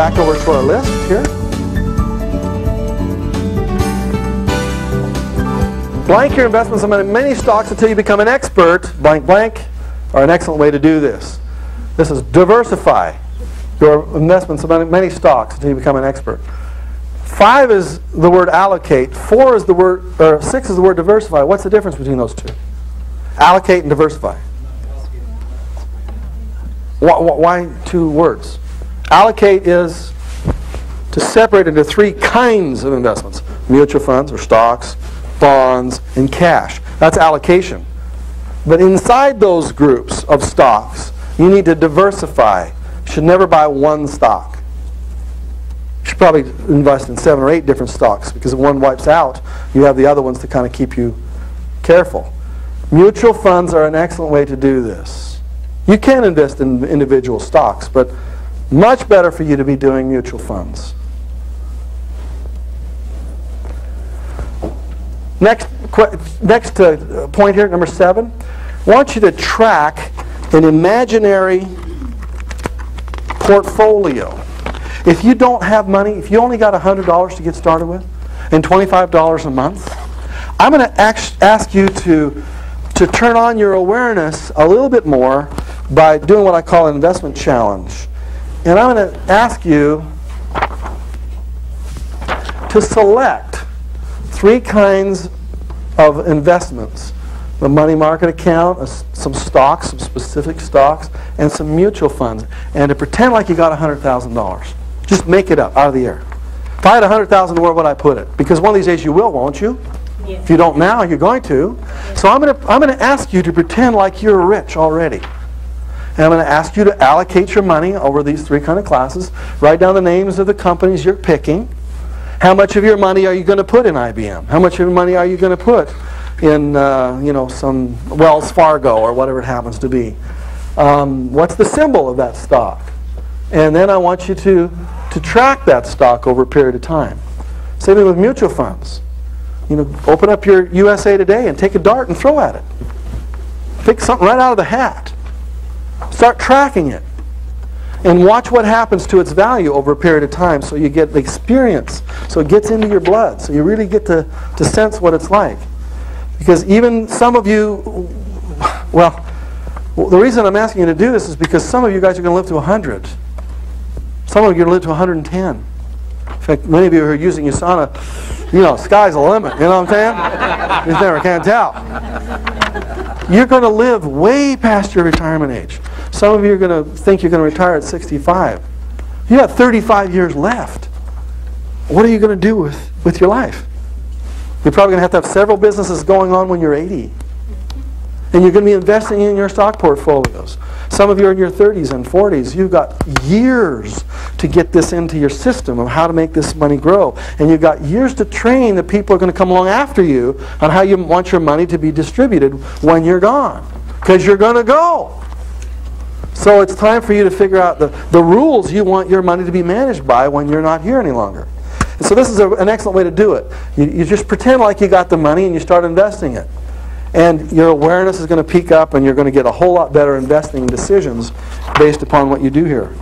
back over to our list here. Blank your investments in many stocks until you become an expert. Blank, blank are an excellent way to do this. This is diversify your investments in many stocks until you become an expert. 5 is the word allocate. 4 is the word, or 6 is the word diversify. What's the difference between those two? Allocate and diversify. Why 2 words? Allocate is to separate into 3 kinds of investments: mutual funds or stocks, bonds, and cash. That's allocation. But inside those groups of stocks, you need to diversify. You should never buy one stock. You should probably invest in 7 or 8 different stocks, because if one wipes out, you have the other ones to kind of keep you careful. Mutual funds are an excellent way to do this. You can invest in individual stocks, but much better for you to be doing mutual funds. Next point here, number 7. I want you to track an imaginary portfolio. If you don't have money, if you only got $100 to get started with and $25 a month, I'm going to ask you to turn on your awareness a little bit more by doing what I call an investment challenge. And I'm going to ask you to select 3 kinds of investments: the money market account, some stocks, some specific stocks, and some mutual funds, and to pretend like you got $100,000. Just make it up out of the air. If I had $100,000, where would I put it? Because one of these days you will, won't you? Yes. If you don't now, you're going to. So I'm going to ask you to pretend like you're rich already. And I'm going to ask you to allocate your money over these 3 kind of classes. Write down the names of the companies you're picking. How much of your money are you going to put in IBM? How much of your money are you going to put in some Wells Fargo or whatever it happens to be? What's the symbol of that stock? And then I want you to track that stock over a period of time. Same thing with mutual funds. Open up your USA Today and take a dart and throw at it. Pick something right out of the hat. Start tracking it. And watch what happens to its value over a period of time, so you get the experience, so it gets into your blood, so you really get to sense what it's like. Because even some of you, well, the reason I'm asking you to do this is because some of you guys are going to live to 100. Some of you are going to live to 110. In fact, many of you who are using USANA, sky's the limit, you know what I'm saying? You never can tell. You're going to live way past your retirement age. Some of you are going to think you're going to retire at 65. You have 35 years left. What are you going to do with your life? You're probably going to have several businesses going on when you're 80. And you're going to be investing in your stock portfolios. Some of you are in your 30s and 40s. You've got years to get this into your system of how to make this money grow. And you've got years to train the people who are going to come along after you on how you want your money to be distributed when you're gone. Because you're going to go. So it's time for you to figure out the rules you want your money to be managed by when you're not here any longer. And so this is an excellent way to do it. You just pretend like you got the money and you start investing it. And your awareness is going to peak up, and you're going to get a whole lot better investing decisions based upon what you do here.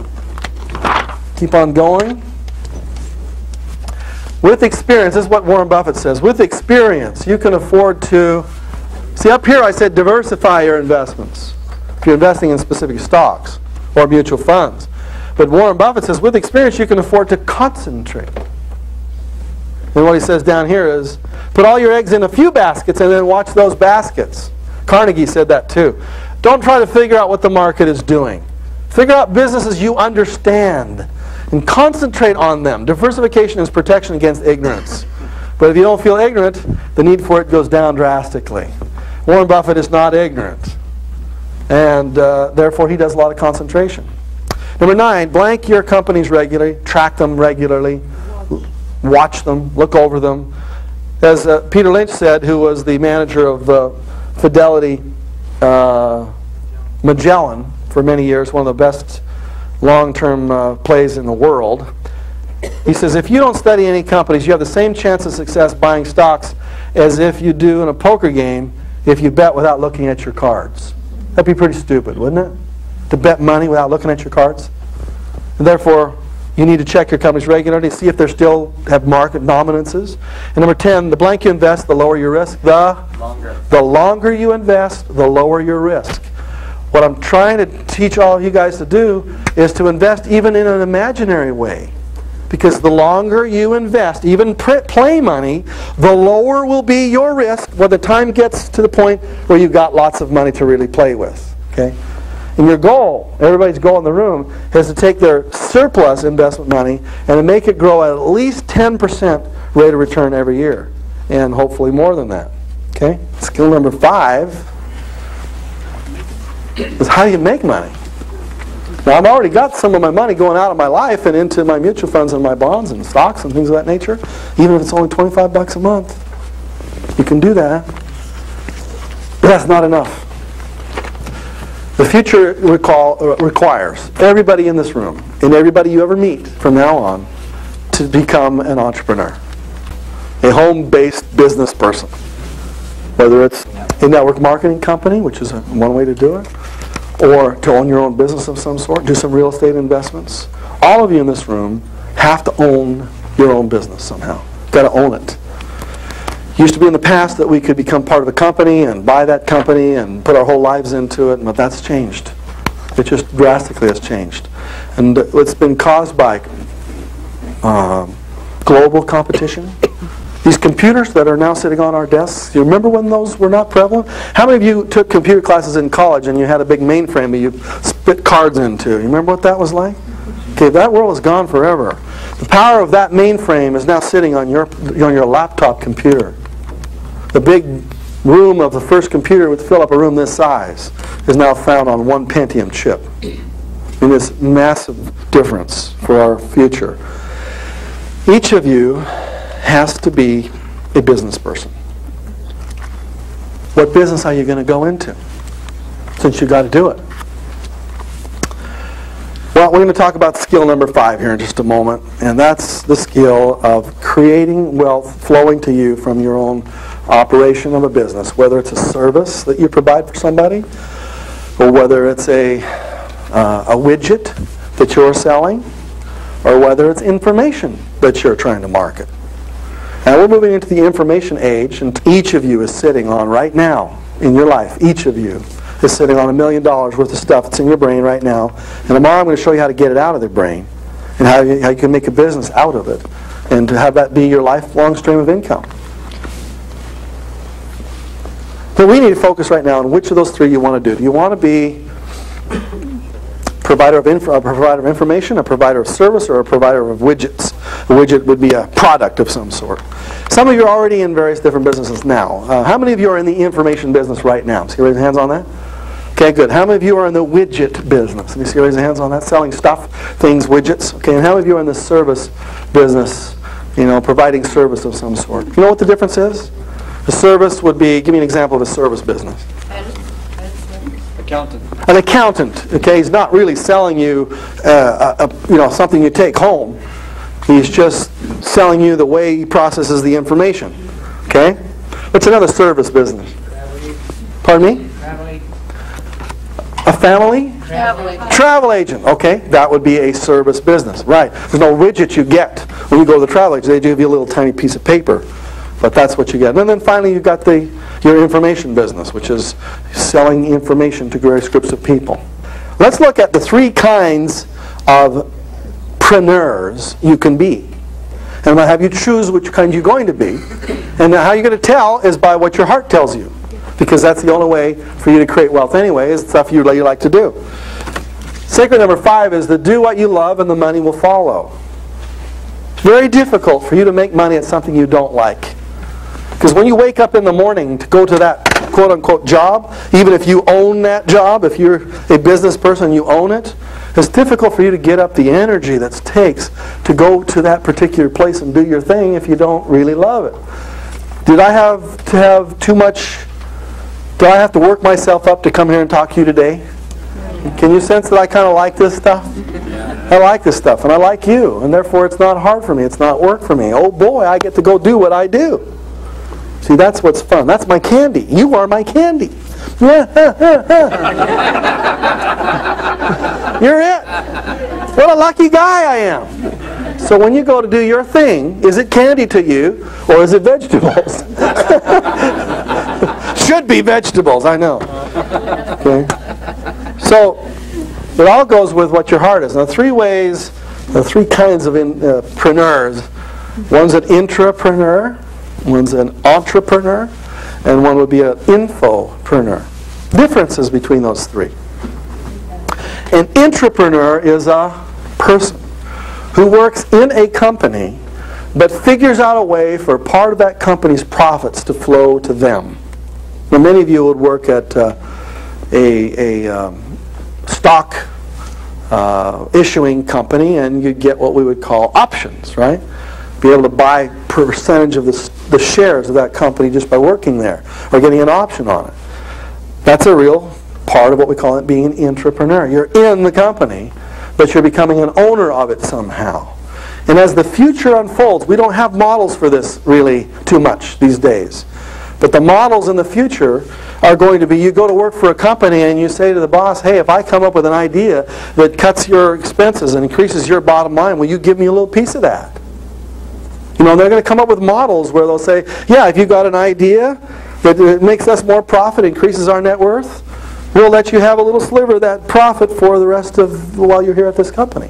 Keep on going. With experience, this is what Warren Buffett says. With experience, you can afford to... See, up here I said diversify your investments. If you're investing in specific stocks or mutual funds. But Warren Buffett says, with experience, you can afford to concentrate. And what he says down here is, put all your eggs in a few baskets and then watch those baskets. Carnegie said that too. Don't try to figure out what the market is doing. Figure out businesses you understand and concentrate on them. Diversification is protection against ignorance. But if you don't feel ignorant, the need for it goes down drastically. Warren Buffett is not ignorant. And therefore he does a lot of concentration. Number 9, blank your companies regularly, track them regularly. Watch them, look over them. As Peter Lynch said, who was the manager of Fidelity Magellan for many years, one of the best long-term plays in the world, he says, if you don't study any companies, you have the same chance of success buying stocks as if you do in a poker game if you bet without looking at your cards. That'd be pretty stupid, wouldn't it? To bet money without looking at your cards. And therefore, you need to check your companies regularly, see if they still have market dominances. And number 10, the blank you invest, the lower your risk. The longer you invest, the lower your risk. What I'm trying to teach all of you guys to do is to invest even in an imaginary way. Because the longer you invest, even play money, the lower will be your risk when the time gets to the point where you've got lots of money to really play with. Okay? And your goal, everybody's goal in the room, is to take their surplus investment money and to make it grow at least 10% rate of return every year. And hopefully more than that. Okay? Skill number 5 is how do you make money? Now, I've already got some of my money going out of my life and into my mutual funds and my bonds and stocks and things of that nature. Even if it's only $25 a month, you can do that. But that's not enough. The future requires everybody in this room and everybody you ever meet from now on to become an entrepreneur, a home-based business person. Whether it's a network marketing company, which is one way to do it, or to own your own business of some sort, do some real estate investments. All of you in this room have to own your own business somehow. You've got to own it. It used to be in the past that we could become part of a company and buy that company and put our whole lives into it, but that's changed. It just drastically has changed. And it's been caused by global competition. These computers that are now sitting on our desks, you remember when those were not prevalent? How many of you took computer classes in college and you had a big mainframe that you spit cards into? You remember what that was like? Okay, that world is gone forever. The power of that mainframe is now sitting on your laptop computer. The big room of the first computer would fill up a room this size is now found on one Pentium chip. And this massive difference for our future. Each of you has to be a business person. What business are you going to go into? Since you've got to do it. Well, we're going to talk about skill number 5 here in just a moment, and that's the skill of creating wealth flowing to you from your own operation of a business, whether it's a service that you provide for somebody, or whether it's a widget that you're selling, or whether it's information that you're trying to market. Now we're moving into the information age, and each of you is sitting on right now in your life, each of you is sitting on $1 million worth of stuff that's in your brain right now. And tomorrow I'm going to show you how to get it out of their brain and how you can make a business out of it and to have that be your lifelong stream of income. But we need to focus right now on which of those 3 you want to do. Do you want to be a provider of information, a provider of service, or a provider of widgets? A widget would be a product of some sort. Some of you are already in various different businesses now. How many of you are in the information business right now? See, raise your hands on that. Okay, good. How many of you are in the widget business? Let me see, raise your hands on that. Selling stuff, things, widgets. Okay, and how many of you are in the service business? You know, providing service of some sort. You know what the difference is? The service would be, give me an example of a service business. Accountant. An accountant. Okay, he's not really selling you, something you take home. He's just selling you the way he processes the information. Okay? What's another service business? Pardon me? A family? Travel agent. Okay, that would be a service business. Right. There's no widget you get when you go to the travel agent. They give you a little tiny piece of paper. But that's what you get. And then finally you've got your information business, which is selling information to various groups of people. Let's look at the 3 kinds of preneurs you can be. And I'm going to have you choose which kind you're going to be. And how you're going to tell is by what your heart tells you. Because that's the only way for you to create wealth anyway, is stuff you like to do. Secret number 5 is to do what you love and the money will follow. It's very difficult for you to make money at something you don't like. Because when you wake up in the morning to go to that quote-unquote job, even if you own that job, if you're a business person, you own it, it's difficult for you to get up the energy that it takes to go to that particular place and do your thing if you don't really love it. Did I have to have too much, do I have to work myself up to come here and talk to you today? Can you sense that I kind of like this stuff? I like this stuff, and I like you, and therefore it's not hard for me, it's not work for me. Oh boy, I get to go do what I do. See, that's what's fun. That's my candy. You are my candy. You're it. What a lucky guy I am. So when you go to do your thing, is it candy to you or is it vegetables? Should be vegetables, I know. Okay. So it all goes with what your heart is. Now, three ways, three kinds of preneurs. One's an intrapreneur, one's an entrepreneur, and one would be an infopreneur. Differences between those three. An intrapreneur is a person who works in a company but figures out a way for part of that company's profits to flow to them. Now, many of you would work at a stock issuing company, and you'd get what we would call options, right? Be able to buy percentage of the shares of that company just by working there or getting an option on it. That's a real part of what we call it being an intrapreneur. You're in the company, but you're becoming an owner of it somehow. And as the future unfolds, we don't have models for this really too much these days. But the models in the future are going to be, you go to work for a company and you say to the boss, hey, if I come up with an idea that cuts your expenses and increases your bottom line, will you give me a little piece of that? You know, they're going to come up with models where they'll say, yeah, if you've got an idea that makes us more profit, increases our net worth, we'll let you have a little sliver of that profit for the rest of while you're here at this company.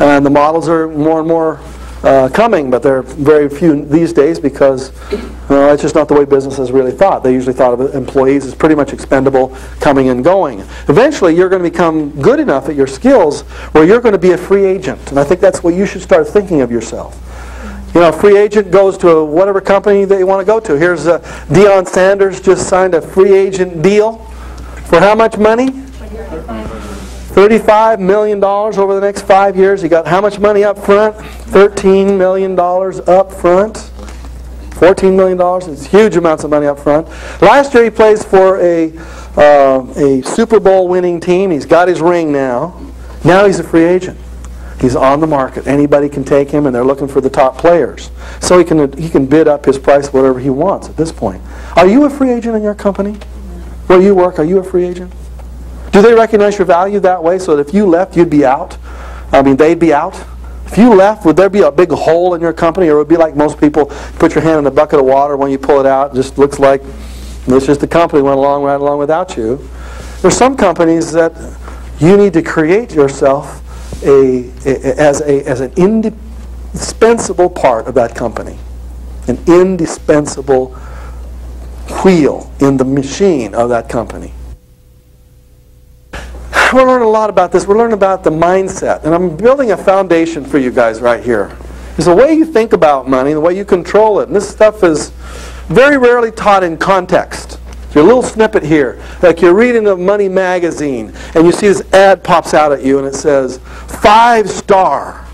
And the models are more and more coming, but they're very few these days because it's just not the way business has really thought. They usually thought of employees as pretty much expendable, coming and going. Eventually, you're going to become good enough at your skills where you're going to be a free agent. And I think that's what you should start thinking of yourself. You know, a free agent goes to whatever company that you want to go to. Here's Deion Sanders just signed a free agent deal for how much money? $35 million over the next 5 years. He got how much money up front? $13 million up front. $14 million. It's huge amounts of money up front. Last year he plays for a Super Bowl winning team. He's got his ring now. Now he's a free agent. He's on the market. Anybody can take him, and they're looking for the top players. So he can bid up his price whatever he wants at this point. Are you a free agent in your company? Where you work, are you a free agent? Do they recognize your value that way so that if you left, you'd be out? I mean, they'd be out? If you left, would there be a big hole in your company? Or would it be like most people, put your hand in a bucket of water, when you pull it out, it just looks like it's just the company went along right along without you. There's some companies that you need to create yourself as an indispensable part of that company. An indispensable wheel in the machine of that company. We're learning a lot about this. We're learning about the mindset. And I'm building a foundation for you guys right here. It's the way you think about money, the way you control it. And this stuff is very rarely taught in context. Your little snippet here, like you're reading a money magazine, and you see this ad pops out at you, and it says, 5-star.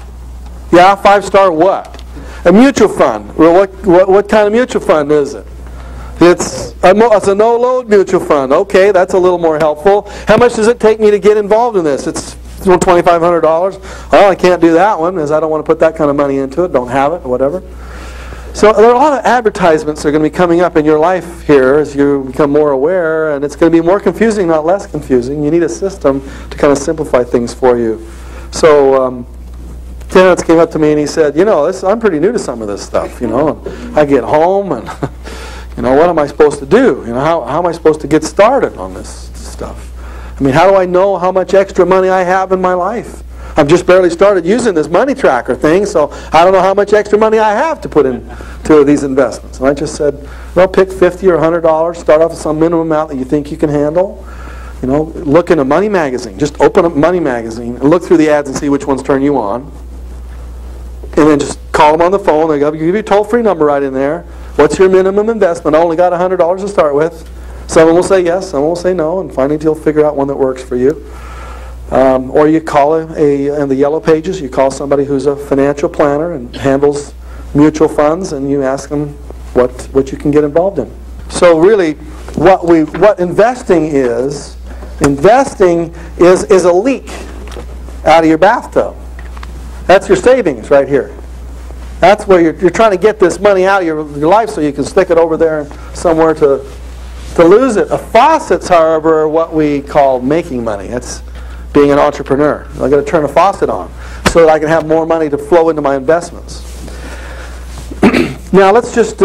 Yeah, 5-star what? A mutual fund. Well, what kind of mutual fund is it? It's a no-load mutual fund. Okay, that's a little more helpful. How much does it take me to get involved in this? It's $2,500. Well, I can't do that one because I don't want to put that kind of money into it. Don't have it, or whatever. So there are a lot of advertisements that are going to be coming up in your life here as you become more aware, and it's going to be more confusing, not less confusing. You need a system to kind of simplify things for you. So Terrence came up to me and he said, I'm pretty new to some of this stuff, and I get home and, what am I supposed to do? How am I supposed to get started on this stuff? I mean, how do I know how much extra money I have in my life? I've just barely started using this money tracker thing, so I don't know how much extra money I have to put into these investments. And I just said, well, pick $50 or $100, start off with some minimum amount that you think you can handle. Look in a money magazine. Just open up Money Magazine and look through the ads and see which ones turn you on. And then just call them on the phone. They'll give you a toll-free number right in there. What's your minimum investment? I only got $100 to start with. Someone will say yes, someone will say no, and finally you'll figure out one that works for you. Or you call in the Yellow Pages, you call somebody who's a financial planner and handles mutual funds, and you ask them what you can get involved in. So really, what investing is a leak out of your bathtub. That's your savings right here. That's where you're trying to get this money out of your life so you can stick it over there somewhere to lose it. Faucets, however, are what we call making money. being an entrepreneur. I've got to turn a faucet on so that I can have more money to flow into my investments. Now let's just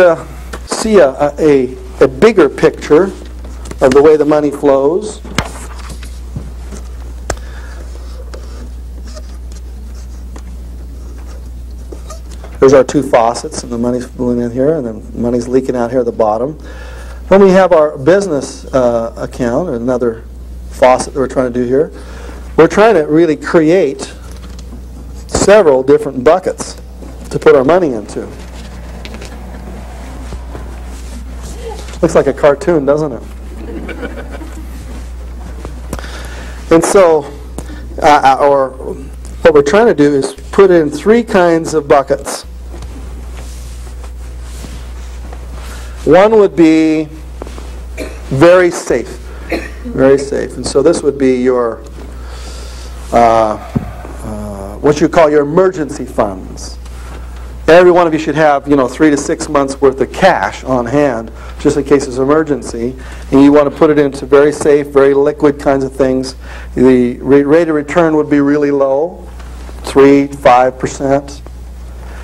see a bigger picture of the way the money flows. There's our two faucets, and the money's flowing in here, and the money's leaking out here at the bottom. Then we have our business account, another faucet that we're trying to do here. We're trying to really create several different buckets to put our money into. Looks like a cartoon, doesn't it? And so, or what we're trying to do is put in three kinds of buckets. One would be very safe. Very safe. And so this would be your, what you call your emergency funds. Every one of you should have, 3 to 6 months worth of cash on hand, just in case it's an emergency. And you want to put it into very safe, very liquid kinds of things. The rate of return would be really low, 3-5%.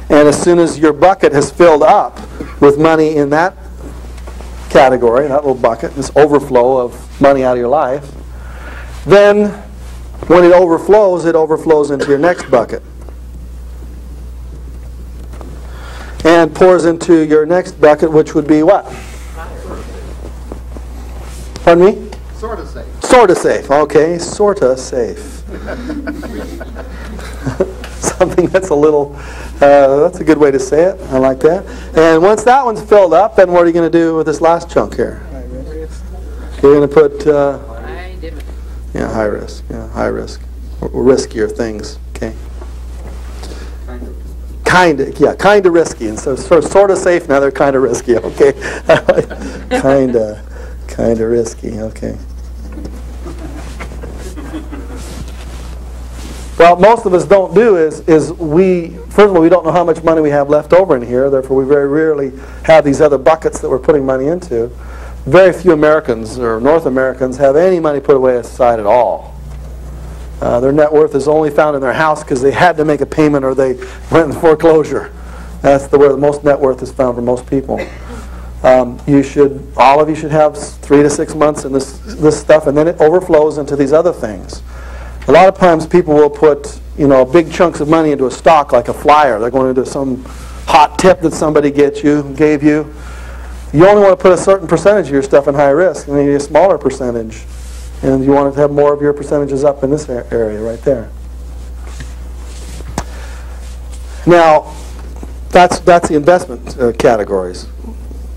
And as soon as your bucket has filled up with money in that category, that little bucket, this overflow of money out of your life, then when it overflows into your next bucket. And pours into your next bucket, which would be what? Pardon me? Sort of safe. Sort of safe. Okay, sort of safe. Something that's a little, that's a good way to say it. I like that. And once that one's filled up, then what are you going to do with this last chunk here? You're going to put, yeah, high risk. Yeah, high risk. Or riskier things. Okay. Kind of risky. And so sort of safe, now they're kind of risky. Okay. kind of risky. Okay. Well, most of us don't do is we, first of all, we don't know how much money we have left over in here. Therefore, we very rarely have these other buckets that we're putting money into. Very few Americans or North Americans have any money put away aside at all. Their net worth is only found in their house because they had to make a payment or they went in foreclosure. That's where the most net worth is found for most people. All of you should have 3 to 6 months in this stuff, and then it overflows into these other things. A lot of times people will put, big chunks of money into a stock like a flyer. They're going into some hot tip that somebody gave you. You only want to put a certain percentage of your stuff in high risk, and maybe a smaller percentage. And you want to have more of your percentages up in this area right there. Now, that's the investment categories.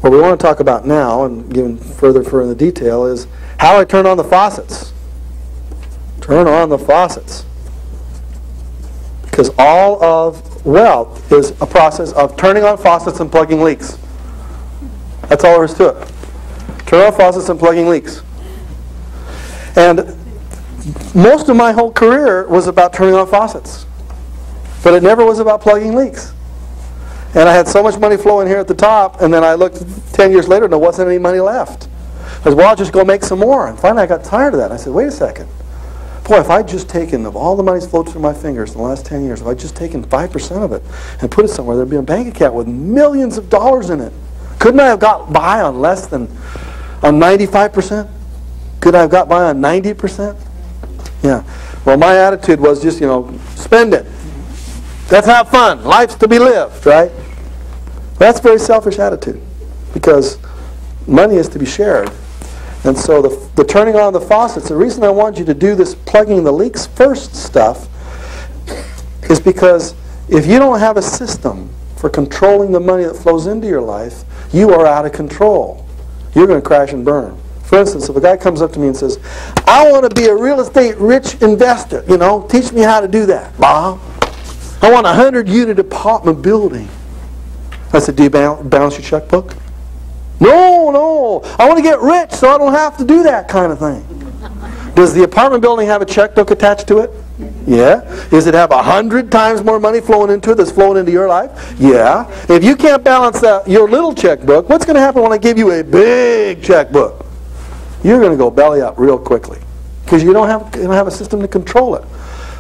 What we want to talk about now, and given further in the detail, is how I turn on the faucets. Turn on the faucets. Because all of wealth is a process of turning on faucets and plugging leaks. That's all there is to it. Turn on faucets and plugging leaks. And most of my whole career was about turning on faucets. But it never was about plugging leaks. And I had so much money flowing here at the top, and then I looked 10 years later and there wasn't any money left. I said, well, I'll just go make some more. And finally I got tired of that. And I said, wait a second. Boy, if I'd just taken, of all the money's flowed through my fingers in the last 10 years, if I'd just taken 5% of it and put it somewhere, there'd be a bank account with millions of dollars in it. Couldn't I have got by on less than, on 95%? Could I have got by on 90%? Yeah. Well, my attitude was just, spend it. Let's have fun. Life's to be lived, right? That's a very selfish attitude because money is to be shared. And so the turning on the faucets, the reason I want you to do this plugging the leaks first stuff is because if you don't have a system for controlling the money that flows into your life, you are out of control. You're going to crash and burn. For instance, if a guy comes up to me and says, I want to be a real estate rich investor, teach me how to do that, Bob. I want a 100-unit apartment building. I said, do you balance your checkbook? No, I want to get rich so I don't have to do that kind of thing. Does the apartment building have a checkbook attached to it? Yeah. Does it have 100 times more money flowing into it that's flowing into your life? Yeah. If you can't balance your little checkbook, what's going to happen when I give you a big checkbook? You're going to go belly up real quickly. because you don't have a system to control it.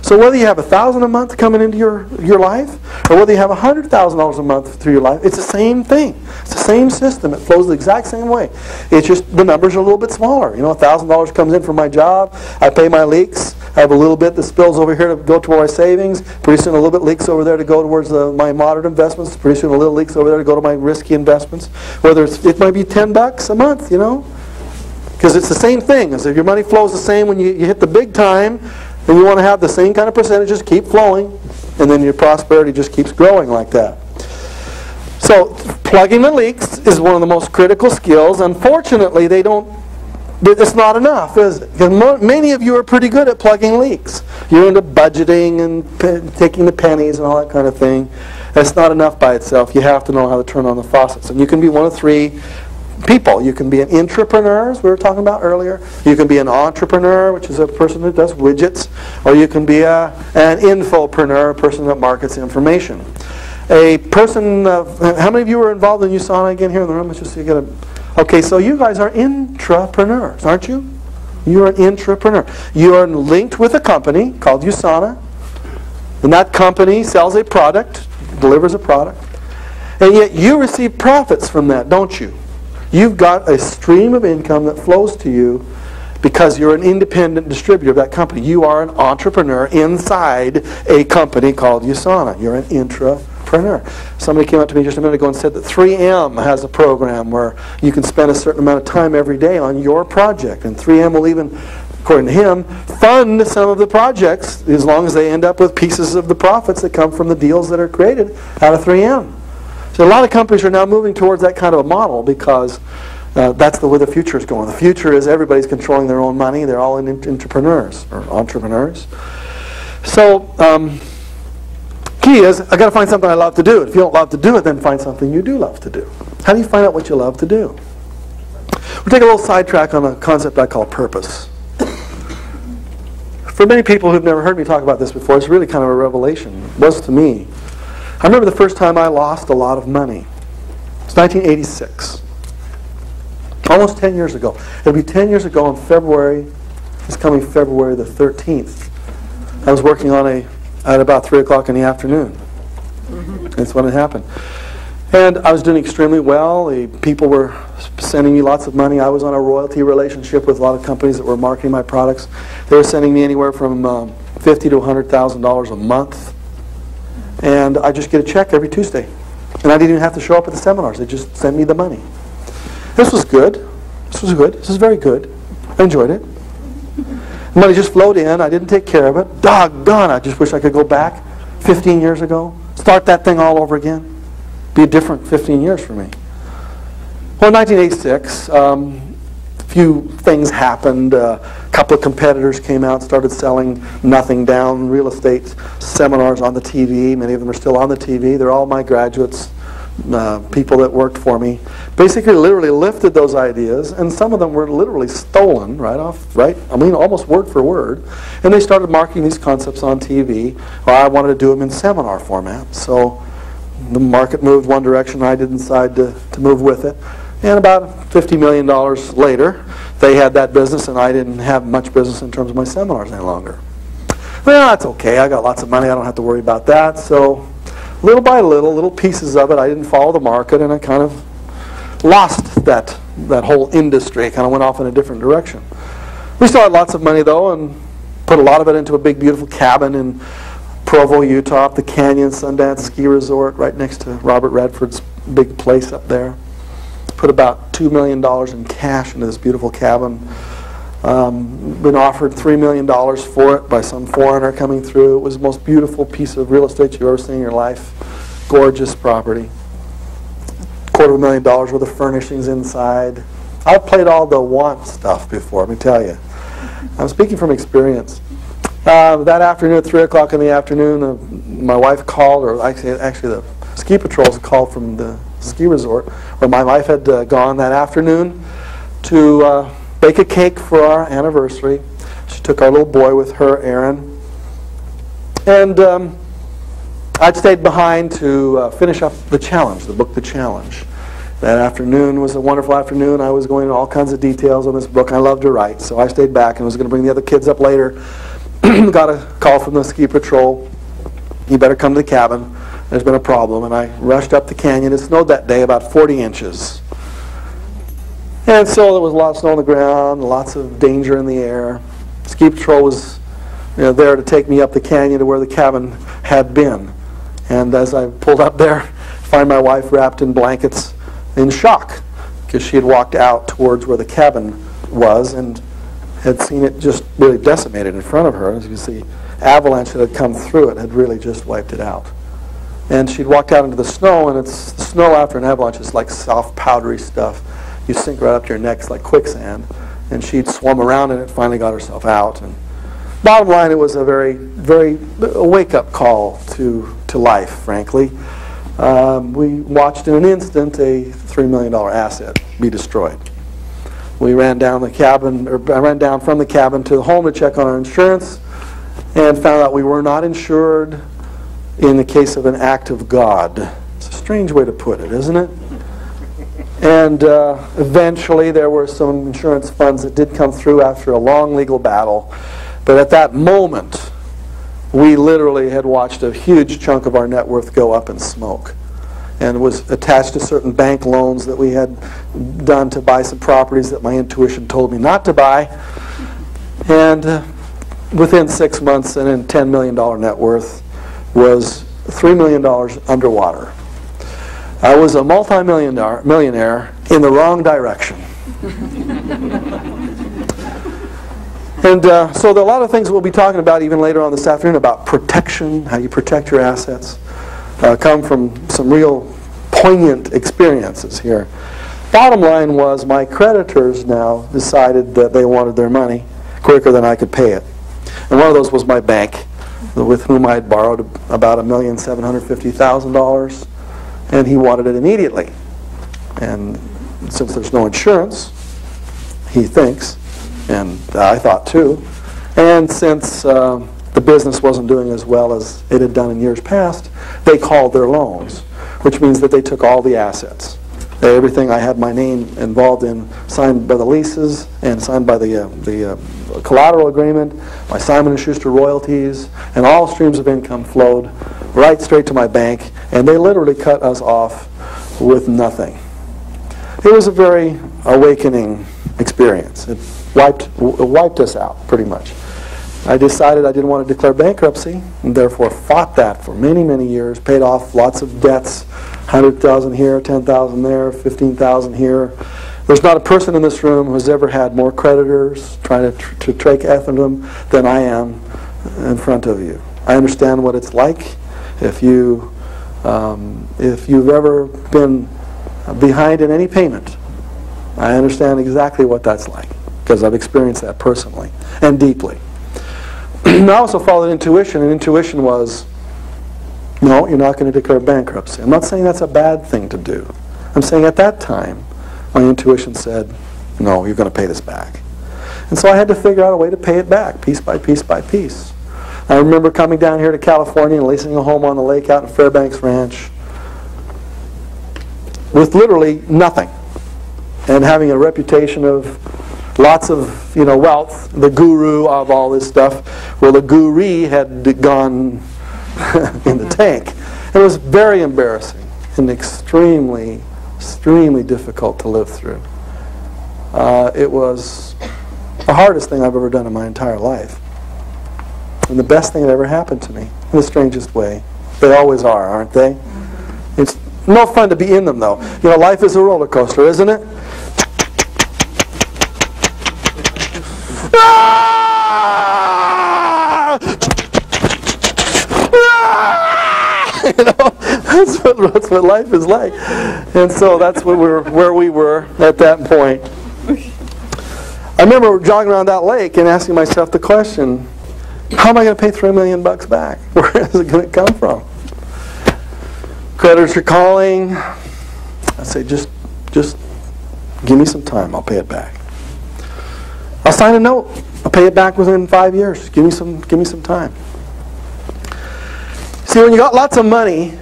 So whether you have $1,000 a month coming into your life, or whether you have $100,000 a month through your life, it's the same thing. It's the same system. It flows the exact same way. It's just the numbers are a little bit smaller. You know, $1,000 comes in from my job. I pay my leaks. I have a little bit that spills over here to go toward my savings. Pretty soon a little bit leaks over there to go towards my moderate investments. Pretty soon a little leaks over there to go to my risky investments. Whether it might be $10 a month, you know, because it's the same thing. So if your money flows the same when you hit the big time, and you want to have the same kind of percentages keep flowing, and then your prosperity just keeps growing like that. So plugging the leaks is one of the most critical skills. Unfortunately, it's not enough, is it? Because many of you are pretty good at plugging leaks. You're into budgeting and taking the pennies and all that kind of thing. That's not enough by itself. You have to know how to turn on the faucets. And you can be one of three people. You can be an intrapreneur, as we were talking about earlier. You can be an entrepreneur, which is a person who does widgets. Or you can be an infopreneur, a person that markets information. A person, how many of you are involved in USANA again here in the room? Let's just see, okay, so you guys are intrapreneurs, aren't you? You're an intrapreneur. You are linked with a company called USANA. And that company sells a product, delivers a product. And yet you receive profits from that, don't you? You've got a stream of income that flows to you because you're an independent distributor of that company. You are an entrepreneur inside a company called USANA. You're an intrapreneur. Somebody came up to me just a minute ago and said that 3M has a program where you can spend a certain amount of time every day on your project. And 3M will even, according to him, fund some of the projects as long as they end up with pieces of the profits that come from the deals that are created out of 3M. So a lot of companies are now moving towards that kind of a model because that's the way the future is going. The future is everybody's controlling their own money. They're all entrepreneurs. So key is, I got to find something I love to do. If you don't love to do it, then find something you do love to do. How do you find out what you love to do? We'll take a little sidetrack on a concept I call purpose. For many people who've never heard me talk about this before, it's really kind of a revelation. It was to me. I remember the first time I lost a lot of money. It's 1986. Almost 10 years ago. It'll be 10 years ago in February, this coming February the 13th. I was working at about 3 o'clock in the afternoon. That's when it happened. And I was doing extremely well. The people were sending me lots of money. I was on a royalty relationship with a lot of companies that were marketing my products. They were sending me anywhere from $50,000 to $100,000 a month. And I just get a check every Tuesday. And I didn't even have to show up at the seminars. They just sent me the money. This was good. This was good. This was very good. I enjoyed it. The money just flowed in. I didn't take care of it. Doggone, I just wish I could go back 15 years ago. Start that thing all over again. Be a different 15 years for me. Well, in 1986, a few things happened. A couple of competitors came out, started selling nothing down real estate seminars on the TV. Many of them are still on the TV. They're all my graduates, people that worked for me. Basically, literally lifted those ideas, and some of them were literally stolen almost word for word. And they started marketing these concepts on TV. Well, I wanted to do them in seminar format. So the market moved one direction. I did decide to move with it. And about $50 million later, they had that business, and I didn't have much business in terms of my seminars any longer. Well, that's okay. I got lots of money. I don't have to worry about that. So little by little pieces of it, I didn't follow the market, and I kind of lost that whole industry. I kind of went off in a different direction. We still had lots of money, though, and put a lot of it into a big, beautiful cabin in Provo, Utah, up the canyon, Sundance Ski Resort, right next to Robert Redford's big place up there. Put about $2 million in cash into this beautiful cabin. Been offered $3 million for it by some foreigner coming through. It was the most beautiful piece of real estate you've ever seen in your life. Gorgeous property. $250,000 worth of furnishings inside. I've played all the want stuff before, let me tell you. I'm speaking from experience. That afternoon at 3 o'clock in the afternoon, my wife called, or actually the ski patrols called from the ski resort, where my wife had gone that afternoon to bake a cake for our anniversary. She took our little boy with her, Aaron. And I'd stayed behind to finish up the challenge, the book The Challenge. That afternoon was a wonderful afternoon. I was going into all kinds of details on this book. I loved to write, so I stayed back and was going to bring the other kids up later. Got a call from the ski patrol. You better come to the cabin. There's been a problem. And I rushed up the canyon. It snowed that day about 40 inches. And so there was a lot of snow on the ground, lots of danger in the air. Ski patrol was there to take me up the canyon to where the cabin had been. And as I pulled up there, find my wife wrapped in blankets in shock because she had walked out towards where the cabin was and had seen it just really decimated in front of her. As you can see, avalanche that had come through it had really just wiped it out. And she'd walked out into the snow, and it's the snow after an avalanche is like soft, powdery stuff. You sink right up to your neck, it's like quicksand. And she'd swum around in it, finally got herself out. And bottom line, it was a very wake-up call to life, frankly. We watched in an instant a $3 million asset be destroyed. We ran down the cabin, or I ran down from the cabin to the home to check on our insurance, and found out we were not insured in the case of an act of God. It's a strange way to put it, isn't it? And eventually there were some insurance funds that did come through after a long legal battle. But at that moment, we literally had watched a huge chunk of our net worth go up in smoke. And it was attached to certain bank loans that we had done to buy some properties that my intuition told me not to buy. And within 6 months, and in $10 million net worth, was $3 million underwater. I was a millionaire in the wrong direction. And so there are a lot of things we'll be talking about even later on this afternoon about protection, how you protect your assets, come from some real poignant experiences here. Bottom line was my creditors now decided that they wanted their money quicker than I could pay it. And one of those was my bank, with whom I had borrowed about $1,750,000, and he wanted it immediately. And since there's no insurance, he thinks, and I thought too, and since the business wasn't doing as well as it had done in years past, they called their loans, which means that they took all the assets. Everything I had my name involved in, signed by the leases and signed by the collateral agreement, my Simon & Schuster royalties, and all streams of income flowed right straight to my bank, and they literally cut us off with nothing. It was a very awakening experience. It wiped us out, pretty much. I decided I didn't want to declare bankruptcy, and therefore fought that for many, many years, paid off lots of debts, $100,000 here, $10,000 there, $15,000 here. There's not a person in this room who's ever had more creditors trying to take after them than I am in front of you. I understand what it's like. If you've ever been behind in any payment, I understand exactly what that's like, because I've experienced that personally and deeply. I also followed intuition, and intuition was, no, you're not going to declare bankruptcy. I'm not saying that's a bad thing to do. I'm saying at that time, my intuition said, no, you're going to pay this back. And so I had to figure out a way to pay it back, piece by piece by piece. I remember coming down here to California and leasing a home on the lake out in Fairbanks Ranch with literally nothing, and having a reputation of lots of wealth, the guru of all this stuff. Well, the guru had gone in the tank. It was very embarrassing and extremely, extremely difficult to live through. It was the hardest thing I've ever done in my entire life. And the best thing that ever happened to me, in the strangest way. They always are, aren't they? It's no fun to be in them, though. Life is a roller coaster, isn't it? That's what life is like. And so that's where we were at that point. I remember jogging around that lake and asking myself the question, how am I going to pay $3 million back? Where is it going to come from? Creditors are calling. I say, just give me some time. I'll pay it back. I'll sign a note. I'll pay it back within 5 years. Give me some time. See, when you got lots of money,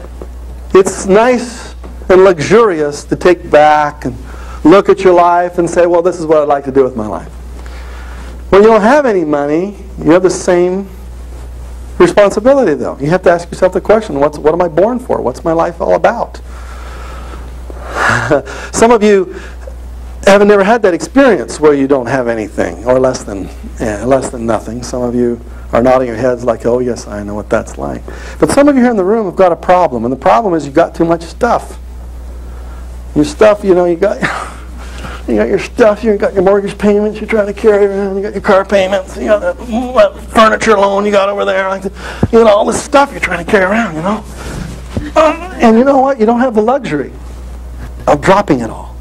it's nice and luxurious to take back and look at your life and say, well, this is what I'd like to do with my life. When you don't have any money, you have the same responsibility, though. You have to ask yourself the question, what am I born for? What's my life all about? Some of you have never had that experience where you don't have anything, or less than nothing. Some of you are nodding your heads like, oh yes, I know what that's like. But some of you here in the room have got a problem, and the problem is you've got too much stuff. Your stuff, you got your stuff, you got your mortgage payments you're trying to carry around, you got your car payments, you got that furniture loan you got over there, you got all this stuff you're trying to carry around, and you know what? You don't have the luxury of dropping it all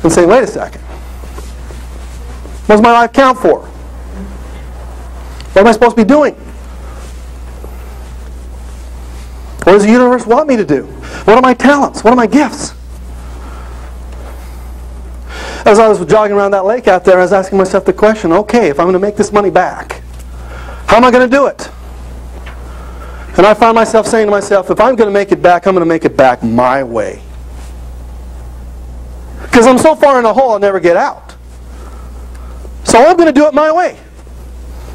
and saying, wait a second, what does my life count for? What am I supposed to be doing? What does the universe want me to do? What are my talents? What are my gifts? As I was jogging around that lake out there, I was asking myself the question, okay, if I'm going to make this money back, how am I going to do it? And I found myself saying to myself, if I'm going to make it back, I'm going to make it back my way. Because I'm so far in a hole, I'll never get out. So I'm going to do it my way.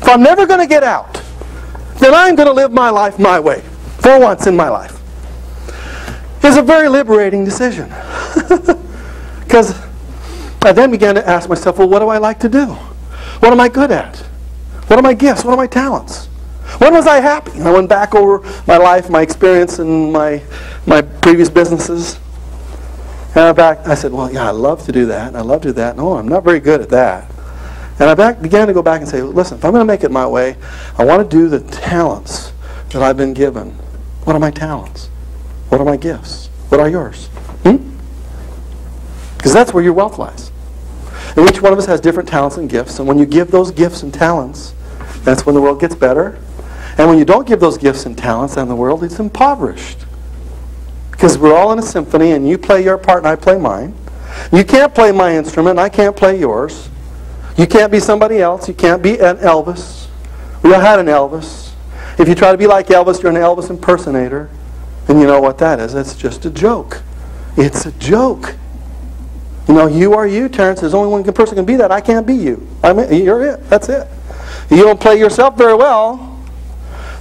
If I'm never going to get out, then I'm going to live my life my way, for once in my life. It's a very liberating decision. Because I then began to ask myself, well, what do I like to do? What am I good at? What are my gifts? What are my talents? When was I happy? And I went back over my life, my experience in my previous businesses. And I said, well, yeah, I love to do that. I love to do that. No, I'm not very good at that. And I began to go back and say, listen, if I'm going to make it my way, I want to do the talents that I've been given. What are my talents? What are my gifts? What are yours? Because that's where your wealth lies. And each one of us has different talents and gifts. And when you give those gifts and talents, that's when the world gets better. And when you don't give those gifts and talents, then the world is impoverished. Because we're all in a symphony, and you play your part and I play mine. You can't play my instrument, and I can't play yours. You can't be somebody else. You can't be an Elvis. We all had an Elvis. If you try to be like Elvis, you're an Elvis impersonator. And you know what that is. It's just a joke. It's a joke. You are you, Terrence. There's only one person can be that. I can't be you. You're it. That's it. You don't play yourself very well,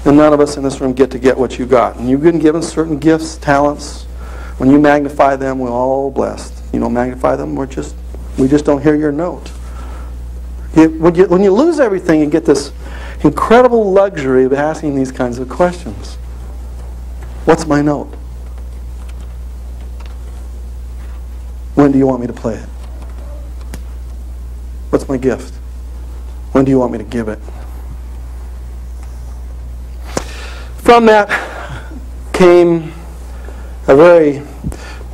then none of us in this room get what you got. And you've been given certain gifts, talents. When you magnify them, we're all blessed. You don't magnify them, we just don't hear your note. When you lose everything, you get this incredible luxury of asking these kinds of questions. What's my note? When do you want me to play it? What's my gift? When do you want me to give it? From that came a very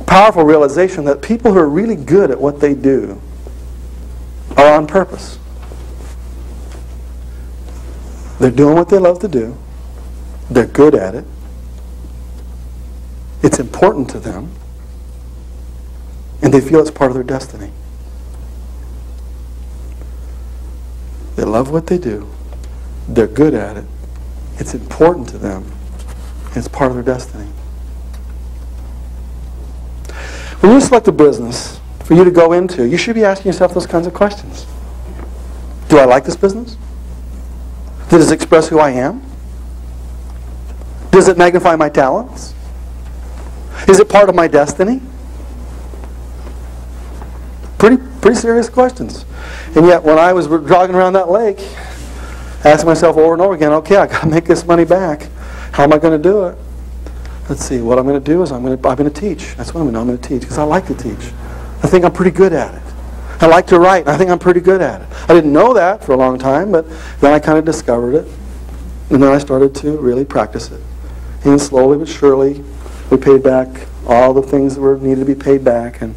powerful realization that people who are really good at what they do are on purpose. They're doing what they love to do. They're good at it. It's important to them. And they feel it's part of their destiny. They love what they do. They're good at it. It's important to them. And it's part of their destiny. When you select a business for you to go into, you should be asking yourself those kinds of questions. Do I like this business? Does it express who I am? Does it magnify my talents? Is it part of my destiny? Pretty serious questions. And yet when I was jogging around that lake, asking myself over and over again, okay, I got to make this money back. How am I going to do it? Let's see, what I'm going to do is I'm going to teach. That's what I'm going to teach, because I like to teach. I think I'm pretty good at it. I like to write, and I think I'm pretty good at it. I didn't know that for a long time, but then I kind of discovered it. And then I started to really practice it. And slowly but surely, we paid back all the things that were needed to be paid back, and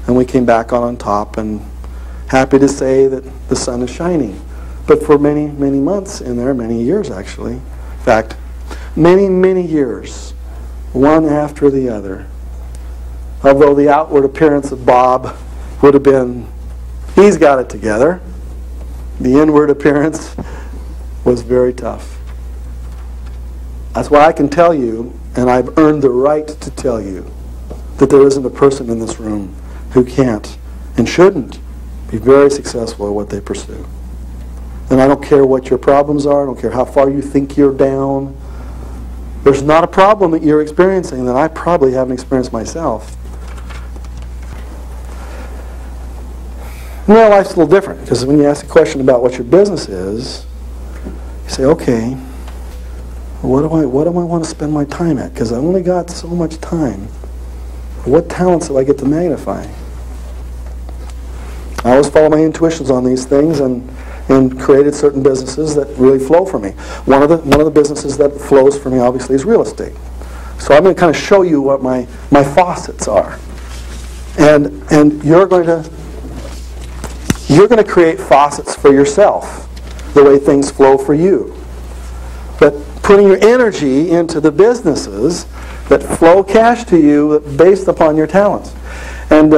we came back on top, and happy to say that the sun is shining. But for many, many months in there, many years actually, in fact, many, many years, one after the other, although the outward appearance of Bob would have been, he's got it together, the inward appearance was very tough. That's why I can tell you, and I've earned the right to tell you, that there isn't a person in this room who can't and shouldn't be very successful at what they pursue. And I don't care what your problems are. I don't care how far you think you're down. There's not a problem that you're experiencing that I probably haven't experienced myself. Now, life's a little different, because when you ask a question about what your business is, you say, okay, what do I want to spend my time at? Because I only got so much time. What talents do I get to magnify? I always follow my intuitions on these things and created certain businesses that really flow for me. One of the businesses that flows for me, obviously, is real estate. So I'm going to kind of show you what my faucets are. And you're going to create faucets for yourself, the way things flow for you. But putting your energy into the businesses that flow cash to you based upon your talents. And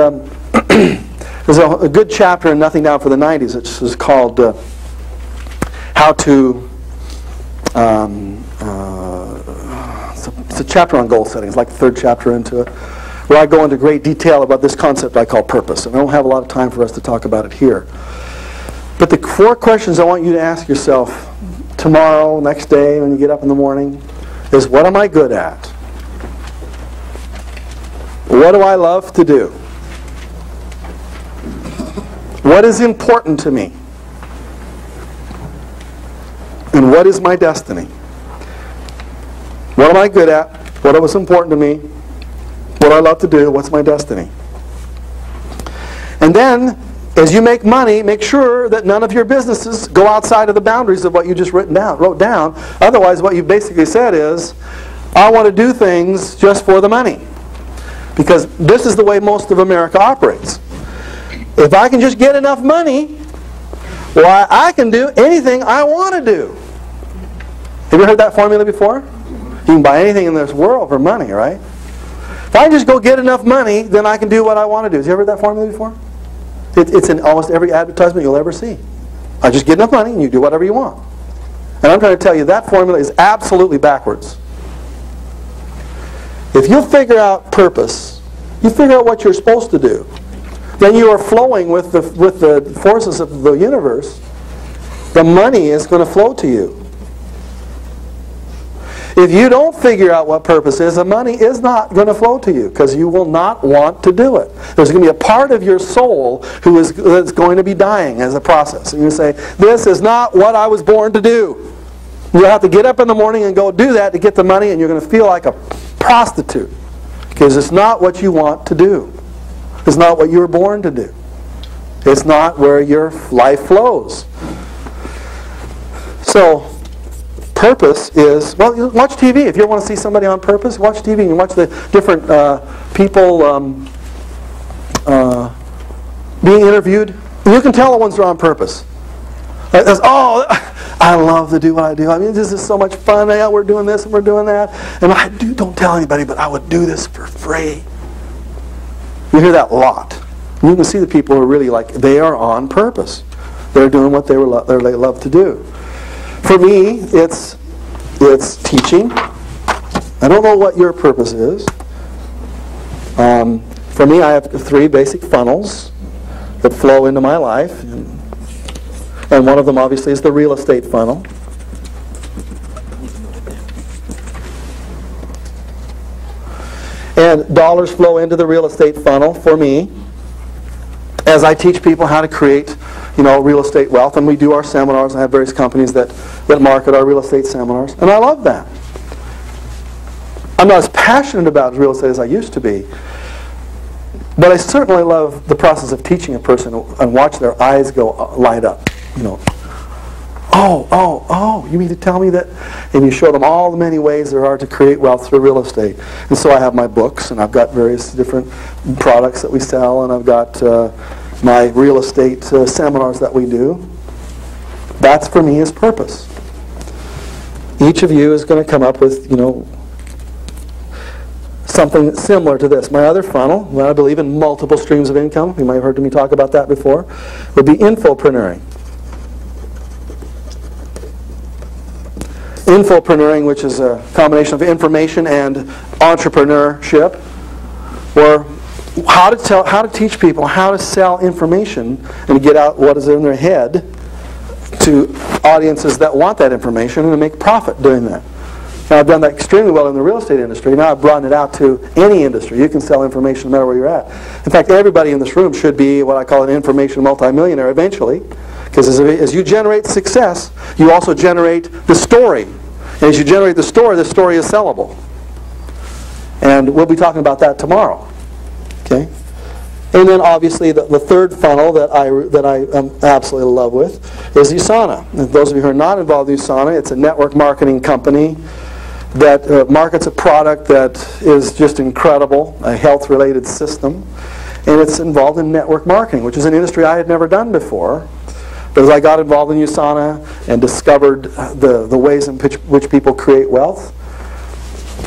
there's a good chapter in Nothing Down for the 90s. It's called How to... it's a chapter on goal setting. It's like the third chapter into it, where I go into great detail about this concept I call purpose. And I don't have a lot of time for us to talk about it here. But the 4 questions I want you to ask yourself tomorrow, next day, when you get up in the morning, is what am I good at? What do I love to do? What is important to me? And what is my destiny? What am I good at? What was important to me? What I love to do? What's my destiny? And then, as you make money, make sure that none of your businesses go outside of the boundaries of what you just wrote down. Otherwise, what you basically said is, I want to do things just for the money. Because this is the way most of America operates. If I can just get enough money, why, I can do anything I want to do. Have you heard that formula before? You can buy anything in this world for money, right? If I just go get enough money, then I can do what I want to do. Have you ever heard that formula before? It's in almost every advertisement you'll ever see. I just get enough money and you do whatever you want. And I'm trying to tell you that formula is absolutely backwards. If you figure out purpose, you figure out what you're supposed to do, then you are flowing with the forces of the universe. The money is going to flow to you. If you don't figure out what purpose is, the money is not going to flow to you because you will not want to do it. There's going to be a part of your soul that's going to be dying as a process. And you say, this is not what I was born to do. You have to get up in the morning and go do that to get the money, and you're going to feel like a prostitute because it's not what you want to do. It's not what you were born to do. It's not where your life flows. So, purpose is, well, you watch TV. If you want to see somebody on purpose, watch TV and you watch the different people being interviewed. You can tell the ones who are on purpose. Oh, I love to do what I do. I mean, this is so much fun. Yeah, we're doing this and we're doing that. And don't tell anybody, but I would do this for free. You hear that a lot. You can see the people who are really like, they are on purpose. They're doing what they love to do. For me, it's teaching. I don't know what your purpose is. For me, I have 3 basic funnels that flow into my life. And one of them, obviously, is the real estate funnel. And dollars flow into the real estate funnel for me as I teach people how to create, real estate wealth. And we do our seminars. I have various companies that market our real estate seminars. And I love that. I'm not as passionate about real estate as I used to be. But I certainly love the process of teaching a person and watch their eyes go light up. Oh, you mean to tell me that? And you show them all the many ways there are to create wealth through real estate. And so I have my books, and I've got various different products that we sell, and I've got my real estate seminars that we do. That's, for me, is purpose. Each of you is going to come up with, something similar to this. My other funnel, when I believe in multiple streams of income, you might have heard me talk about that before, would be infopreneuring. Infopreneuring, which is a combination of information and entrepreneurship. or how to teach people how to sell information and to get out what is in their head to audiences that want that information and to make profit doing that. Now, I've done that extremely well in the real estate industry. Now I've broadened it out to any industry. You can sell information no matter where you're at. In fact, everybody in this room should be what I call an information multimillionaire eventually, because as you generate success, you also generate the story. And as you generate the story is sellable. And we'll be talking about that tomorrow. Okay? And then obviously the third funnel that I am absolutely in love with is USANA. And those of you who are not involved in USANA, it's a network marketing company that markets a product that is just incredible, a health-related system. And it's involved in network marketing, which is an industry I had never done before. But as I got involved in USANA and discovered the ways in which people create wealth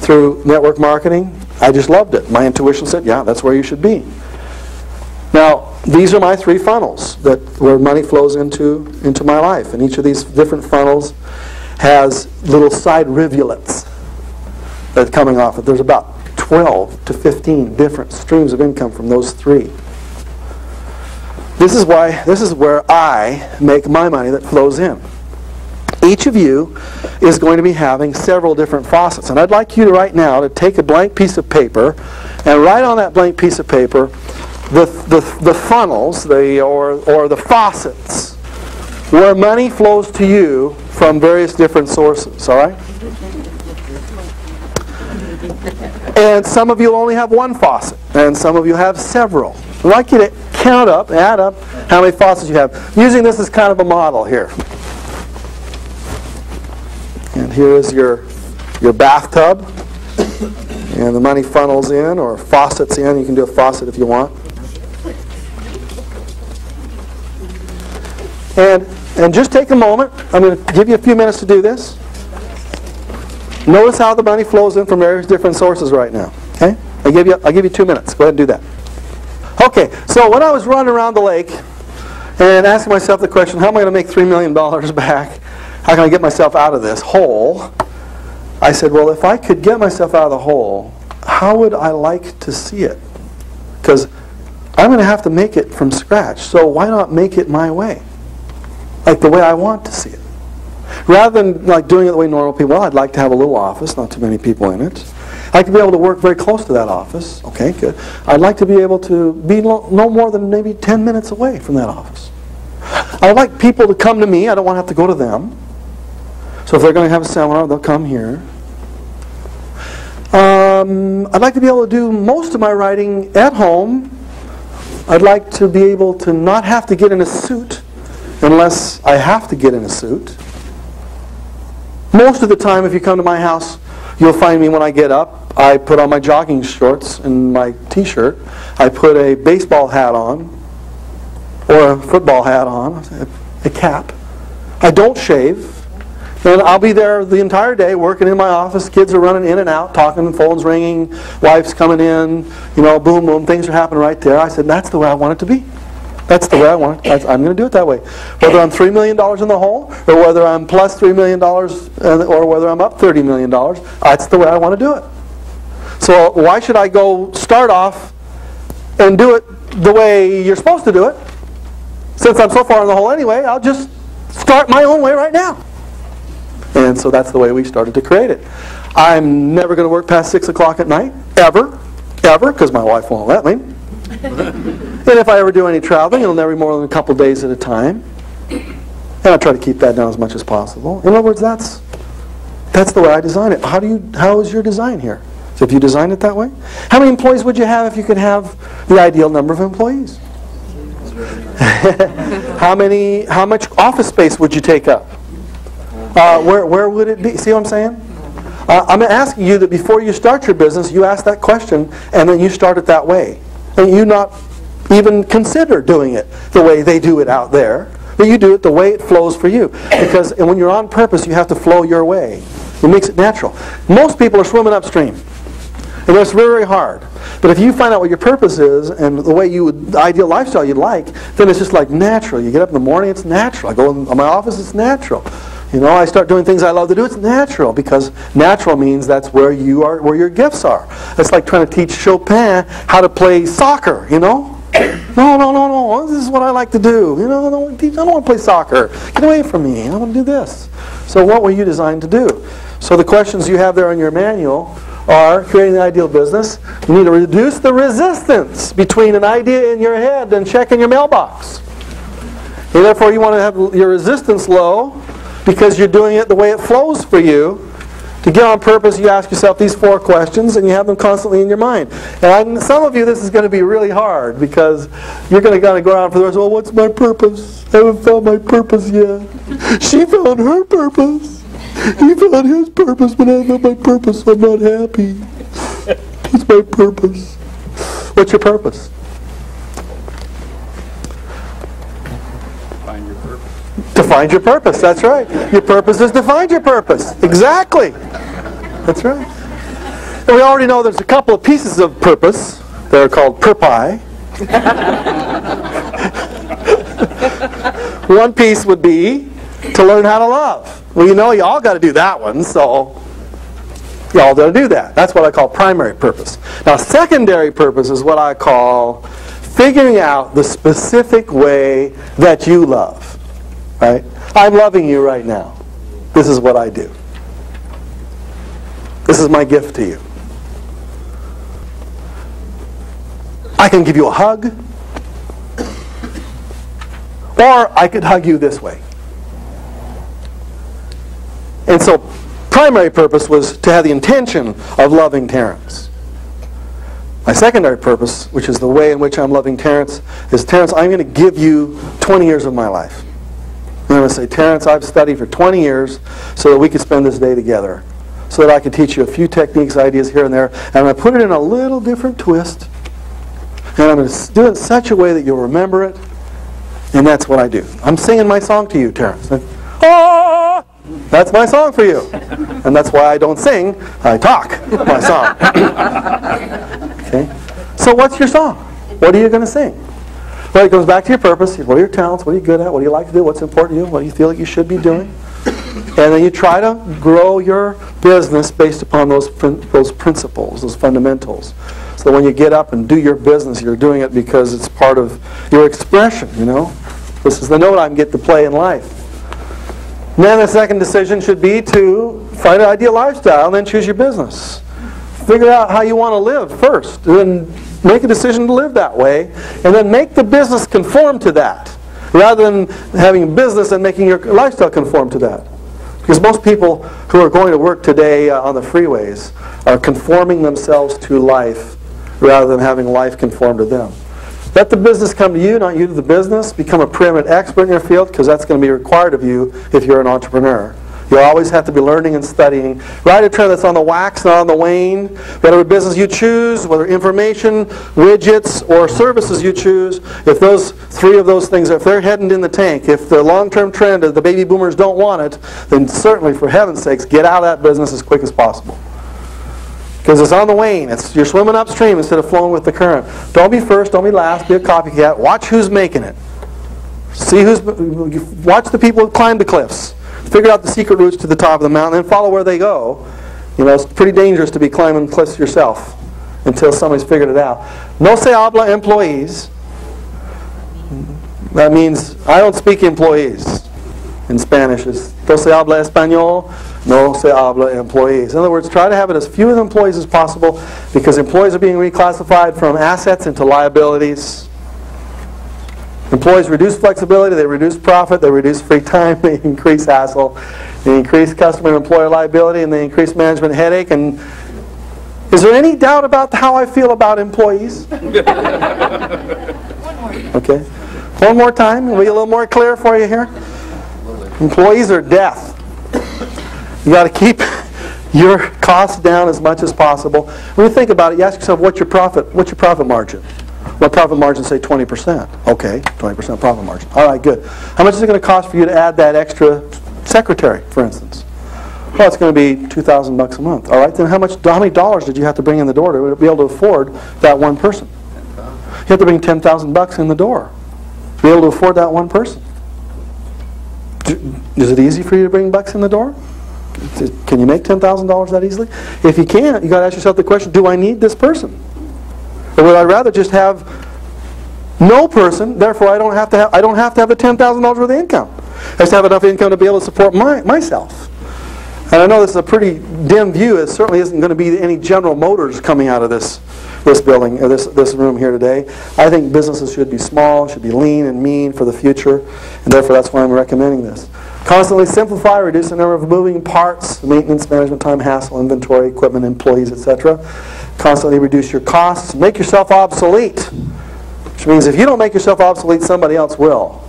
through network marketing, I just loved it. My intuition said, yeah, that's where you should be. Now, these are my three funnels where money flows into my life. And each of these different funnels has little side rivulets that are coming off it. There's about 12 to 15 different streams of income from those three. This is where I make my money that flows in. Each of you is going to be having several different faucets. And I'd like you right now to take a blank piece of paper and write on that blank piece of paper the funnels, or the faucets, where money flows to you from various different sources, all right? And some of you only have one faucet, and some of you have several. I'd like you to add up how many faucets you have. Using this as kind of a model here. And here is your bathtub, and the money funnels in, or faucets in. You can do a faucet if you want. And just take a moment. I'm going to give you a few minutes to do this. Notice how the money flows in from various different sources right now. Okay? I'll give you 2 minutes. Go ahead and do that. Okay, so when I was running around the lake and asking myself the question, how am I going to make $3 million back? How can I get myself out of this hole? I said, well, if I could get myself out of the hole, how would I like to see it? Because I'm going to have to make it from scratch. So why not make it my way? Like the way I want to see it. Rather than like doing it the way normal people, well, I'd like to have a little office, not too many people in it. I'd like to be able to work very close to that office. Okay, good. I'd like to be able to be no more than maybe 10 minutes away from that office. I'd like people to come to me. I don't want to have to go to them. So if they're going to have a seminar, they'll come here. I'd like to be able to do most of my writing at home. I'd like to be able to not have to get in a suit unless I have to get in a suit. Most of the time, if you come to my house, you'll find me when I get up. I put on my jogging shorts and my t-shirt. I put a baseball hat on, or a football hat on, a cap. I don't shave. And I'll be there the entire day working in my office. Kids are running in and out, talking, phones ringing, wife's coming in, boom, boom, things are happening right there. I said, that's the way I want it to be. That's the way I want it. I'm going to do it that way. Whether I'm $3 million in the hole, or whether I'm plus $3 million, or whether I'm up $30 million, that's the way I want to do it. So why should I go start off and do it the way you're supposed to do it? Since I'm so far in the hole anyway, I'll just start my own way right now. And so that's the way we started to create it. I'm never going to work past 6 o'clock at night, ever, because my wife won't let me. And if I ever do any traveling, it'll never be more than a couple days at a time. And I try to keep that down as much as possible. In other words, that's the way I design it. How is your design here? So if you design it that way, how many employees would you have if you could have the ideal number of employees? How much office space would you take up? Where would it be? See what I'm saying? I'm asking you that before you start your business, you ask that question, and then you start it that way. And you not even consider doing it the way they do it out there, but you do it the way it flows for you. Because when you're on purpose, you have to flow your way. It makes it natural. Most people are swimming upstream, and that's very, very hard. But if you find out what your purpose is and the ideal lifestyle you'd like, then it's just like natural. You get up in the morning, it's natural. I go in my office, it's natural. You know, I start doing things I love to do. It's natural, because natural means that's where you are, where your gifts are. It's like trying to teach Chopin how to play soccer, you know? No. This is what I like to do. You know, I don't want to play soccer. Get away from me. I want to do this. So what were you designed to do? So the questions you have there in your manual are creating the ideal business. You need to reduce the resistance between an idea in your head and checking your mailbox. And therefore, you want to have your resistance low, because you're doing it the way it flows for you. To get on purpose, you ask yourself these 4 questions, and you have them constantly in your mind. And some of you, this is going to be really hard, because you're going to kind of go around for the rest. Well, what's my purpose? I haven't found my purpose yet. She found her purpose. He found his purpose, but I found my purpose, so I'm not happy. What's my purpose? What's your purpose? Find your purpose. To find your purpose, that's right. Your purpose is to find your purpose. Exactly. That's right. And we already know there's a couple of pieces of purpose that are called purpi. One piece would be to learn how to love. Well, you know, you all got to do that one, so you all got to do that. That's what I call primary purpose. Now, secondary purpose is what I call figuring out the specific way that you love. Right? I'm loving you right now. This is what I do. This is my gift to you. I can give you a hug, or I could hug you this way. And so primary purpose was to have the intention of loving Terrence. My secondary purpose, which is the way in which I'm loving Terrence, is, Terrence, I'm going to give you 20 years of my life. I'm going to say, Terrence, I've studied for 20 years so that we could spend this day together, so that I could teach you a few techniques, ideas here and there, and I'm going to put it in a little different twist, and I'm going to do it in such a way that you'll remember it, and that's what I do. I'm singing my song to you, Terrence. Ah! That's my song for you. And that's why I don't sing, I talk my song. Okay? So what's your song? What are you going to sing? Well, it goes back to your purpose. What are your talents? What are you good at? What do you like to do? What's important to you? What do you feel like you should be doing? And then you try to grow your business based upon those principles, those fundamentals. So when you get up and do your business, you're doing it because it's part of your expression, you know. This is the note I get to play in life. And then the second decision should be to find an ideal lifestyle and then choose your business. Figure out how you want to live first, and then make a decision to live that way, and then make the business conform to that, rather than having a business and making your lifestyle conform to that. Because most people who are going to work today on the freeways are conforming themselves to life rather than having life conform to them. Let the business come to you, not you to the business. Become a preeminent expert in your field, because that's going to be required of you if you're an entrepreneur. You'll always have to be learning and studying. Ride a train that's on the wax, not on the wane. Whatever business you choose, whether information, widgets, or services you choose, if those 3 of those things, if they're heading in the tank, if the long-term trend is the baby boomers don't want it, then certainly, for heaven's sakes, get out of that business as quick as possible. Because it's on the wane. You're swimming upstream instead of flowing with the current. Don't be first, don't be last, be a copycat. Watch who's making it. Watch the people who climb the cliffs. Figure out the secret routes to the top of the mountain and follow where they go. You know, it's pretty dangerous to be climbing cliffs yourself until somebody's figured it out. No se habla employees. That means I don't speak employees in Spanish. It's no se habla español, no se habla employees. In other words, try to have it as few employees as possible, because employees are being reclassified from assets into liabilities. Employees reduce flexibility, they reduce profit, they reduce free time, they increase hassle, they increase customer and employer liability, and they increase management headache. And is there any doubt about how I feel about employees? Okay. One more time, will be a little more clear for you here. Employees are death. You got to keep your costs down as much as possible. When you think about it, you ask yourself, what's your profit margin? Well, profit margin, say 20%. Okay, 20% profit margin. All right, good. How much is it going to cost for you to add that extra secretary, for instance? Well, it's going to be $2,000 a month. All right, then how many dollars did you have to bring in the door to be able to afford that one person? You have to bring $10,000 in the door to be able to afford that one person. Is it easy for you to bring bucks in the door? Can you make $10,000 that easily? If you can't, you got to ask yourself the question, do I need this person? Or would I rather just have no person, therefore I don't have to have the $10,000 worth of income. I just have enough income to be able to support myself. And I know this is a pretty dim view. It certainly isn't going to be any General Motors coming out of this building, or this room here today. I think businesses should be small, should be lean and mean for the future, and therefore that's why I'm recommending this. Constantly simplify, reduce the number of moving parts, maintenance, management time, hassle, inventory, equipment, employees, etc. Constantly reduce your costs. Make yourself obsolete, which means if you don't make yourself obsolete, somebody else will.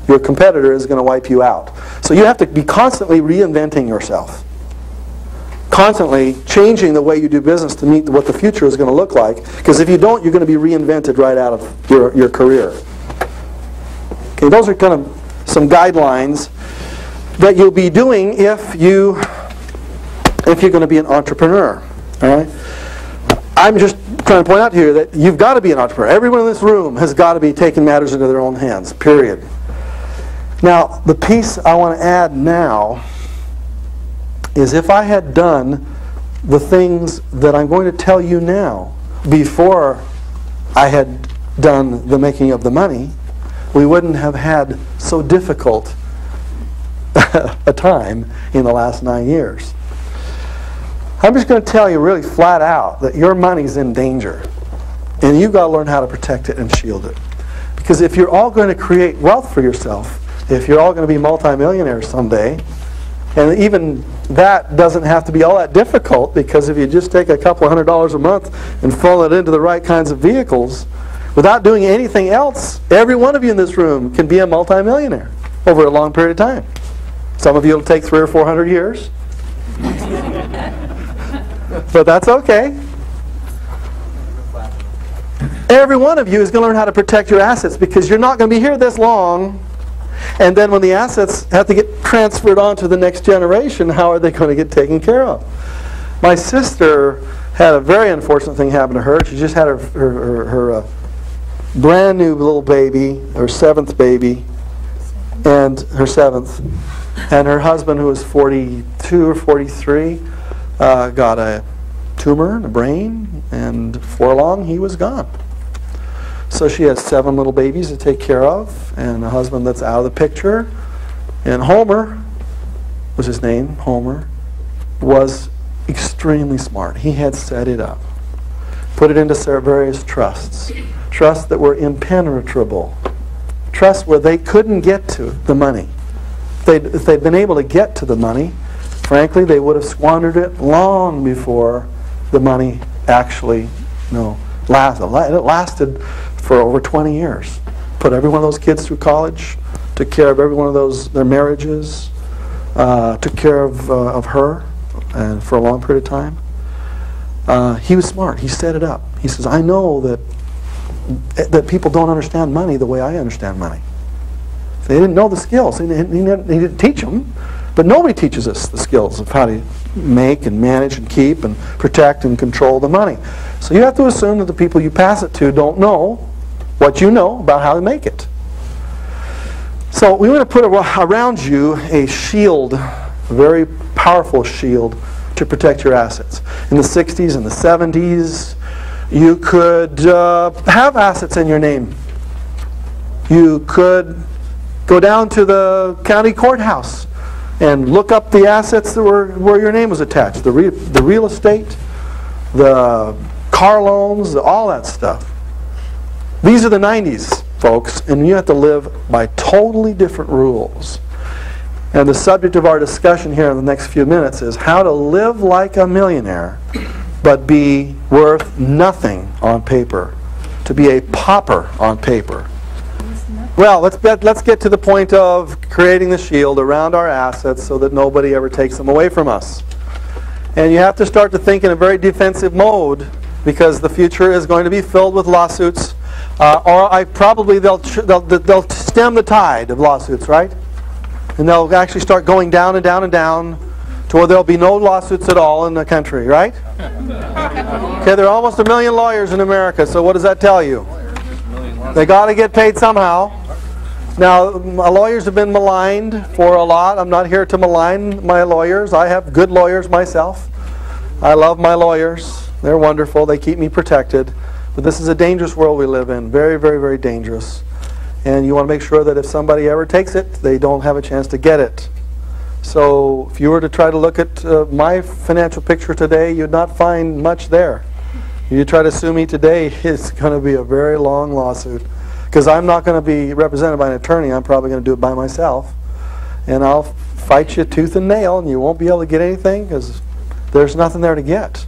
Your competitor is going to wipe you out. So you have to be constantly reinventing yourself. Constantly changing the way you do business to meet what the future is going to look like. Because if you don't, you're going to be reinvented right out of your career. Okay, those are kind of some guidelines that you'll be doing if you're going to be an entrepreneur. All right? I'm just trying to point out here that you've got to be an entrepreneur. Everyone in this room has got to be taking matters into their own hands, period. Now, the piece I want to add now is if I had done the things that I'm going to tell you now before I had done the making of the money, we wouldn't have had so difficult a time in the last 9 years. I'm just going to tell you really flat out that your money's in danger. And you've got to learn how to protect it and shield it. Because if you're all going to create wealth for yourself, if you're all going to be multimillionaires someday, and even that doesn't have to be all that difficult, because if you just take a couple $100s a month and funnel it into the right kinds of vehicles, without doing anything else, every one of you in this room can be a multimillionaire over a long period of time. Some of you it'll take 300 or 400 years. But that's okay. Every one of you is going to learn how to protect your assets, because you're not going to be here this long. And then when the assets have to get transferred on to the next generation, how are they going to get taken care of? My sister had a very unfortunate thing happen to her. She just had her brand new little baby, her 7th baby, and her 7th. And her husband, who was 42 or 43, got a tumor in the brain, and before long he was gone. So she has 7 little babies to take care of, and a husband that's out of the picture. And Homer was his name. Homer was extremely smart. He had set it up, put it into various trusts that were impenetrable, trusts where they couldn't get to the money. If they'd been able to get to the money, frankly, they would have squandered it long before the money actually lasted. It lasted for over 20 years. Put every one of those kids through college, took care of every one of their marriages, took care of her, and for a long period of time. He was smart. He set it up. He says, I know that people don't understand money the way I understand money. They didn't know the skills. He didn't teach them. But nobody teaches us the skills of how to make and manage and keep and protect and control the money. So you have to assume that the people you pass it to don't know what you know about how to make it. So we want to put around you a shield, a very powerful shield to protect your assets. In the 60s and the 70s, you could have assets in your name. You could go down to the county courthouse and look up the assets that where your name was attached. The real estate, the car loans, all that stuff. These are the 90s, folks, and you have to live by totally different rules. And the subject of our discussion here in the next few minutes is how to live like a millionaire but be worth nothing on paper. To be a pauper on paper. Well, let's get to the point of creating the shield around our assets so that nobody ever takes them away from us. And you have to start to think in a very defensive mode, because the future is going to be filled with lawsuits, or they'll stem the tide of lawsuits, right? And they'll actually start going down and down and down to where there'll be no lawsuits at all in the country, right? Okay, there are almost 1 million lawyers in America, so what does that tell you? They got to get paid somehow. Now, my lawyers have been maligned for a lot. I'm not here to malign my lawyers. I have good lawyers myself. I love my lawyers. They're wonderful. They keep me protected. But this is a dangerous world we live in. Very, very, very dangerous. And you want to make sure that if somebody ever takes it, they don't have a chance to get it. So if you were to try to look at my financial picture today, you'd not find much there. If you try to sue me today, it's going to be a very long lawsuit. Because I'm not going to be represented by an attorney. I'm probably going to do it by myself. And I'll fight you tooth and nail, and you won't be able to get anything because there's nothing there to get.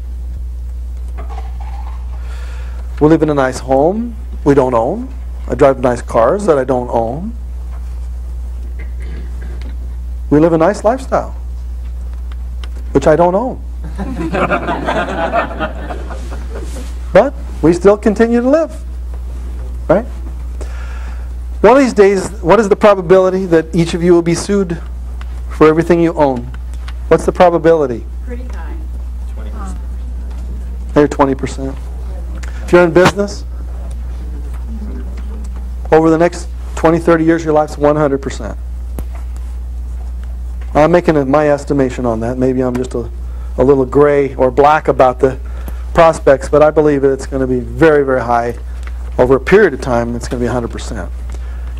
We live in a nice home we don't own. I drive nice cars that I don't own. We live a nice lifestyle, which I don't own. But we still continue to live, right? One of these days, what is the probability that each of you will be sued for everything you own? What's the probability? Pretty high. 20%. Maybe 20%. If you're in business, over the next 20, 30 years, your life's 100%. I'm making my estimation on that. Maybe I'm just a little gray or black about the prospects, but I believe that it's going to be very, very high. Over a period of time, it's going to be 100%.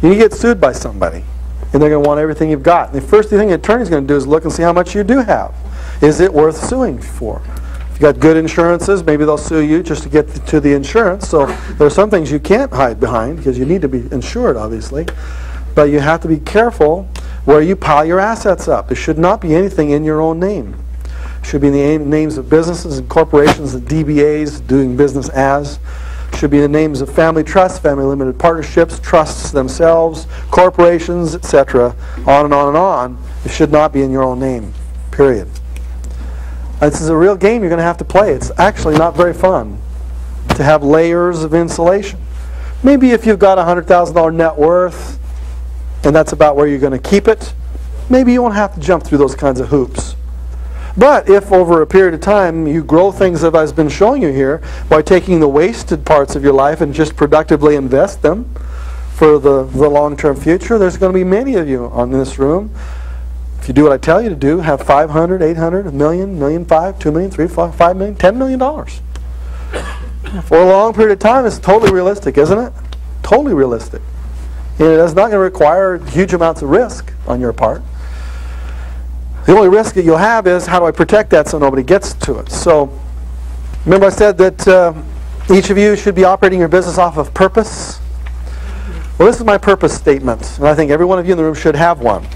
You get sued by somebody, and they're going to want everything you've got. And the first thing an attorney's going to do is look and see how much you do have. Is it worth suing for? If you've got good insurances, maybe they'll sue you just to get to the insurance. So there are some things you can't hide behind because you need to be insured, obviously. But you have to be careful where you pile your assets up. There should not be anything in your own name. It should be the names of businesses and corporations and DBAs, doing business as. Should be the names of family trusts, family limited partnerships, trusts themselves, corporations, etc. On and on and on. It should not be in your own name, period. This is a real game you're going to have to play. It's actually not very fun to have layers of insulation. Maybe if you've got a $100,000 net worth and that's about where you're going to keep it, maybe you won't have to jump through those kinds of hoops. But if over a period of time you grow things that I've been showing you here by taking the wasted parts of your life and just productively invest them for the long-term future, there's going to be many of you in this room. If you do what I tell you to do, have $500, $800, $1 million, $1.5 million, $2 million, $3 million, $5 million, $10 million. For a long period of time, it's totally realistic, isn't it? Totally realistic. And it's not going to require huge amounts of risk on your part. The only risk that you'll have is, how do I protect that so nobody gets to it? So, remember I said that each of you should be operating your business off of purpose? Well, this is my purpose statement, and I think every one of you in the room should have one.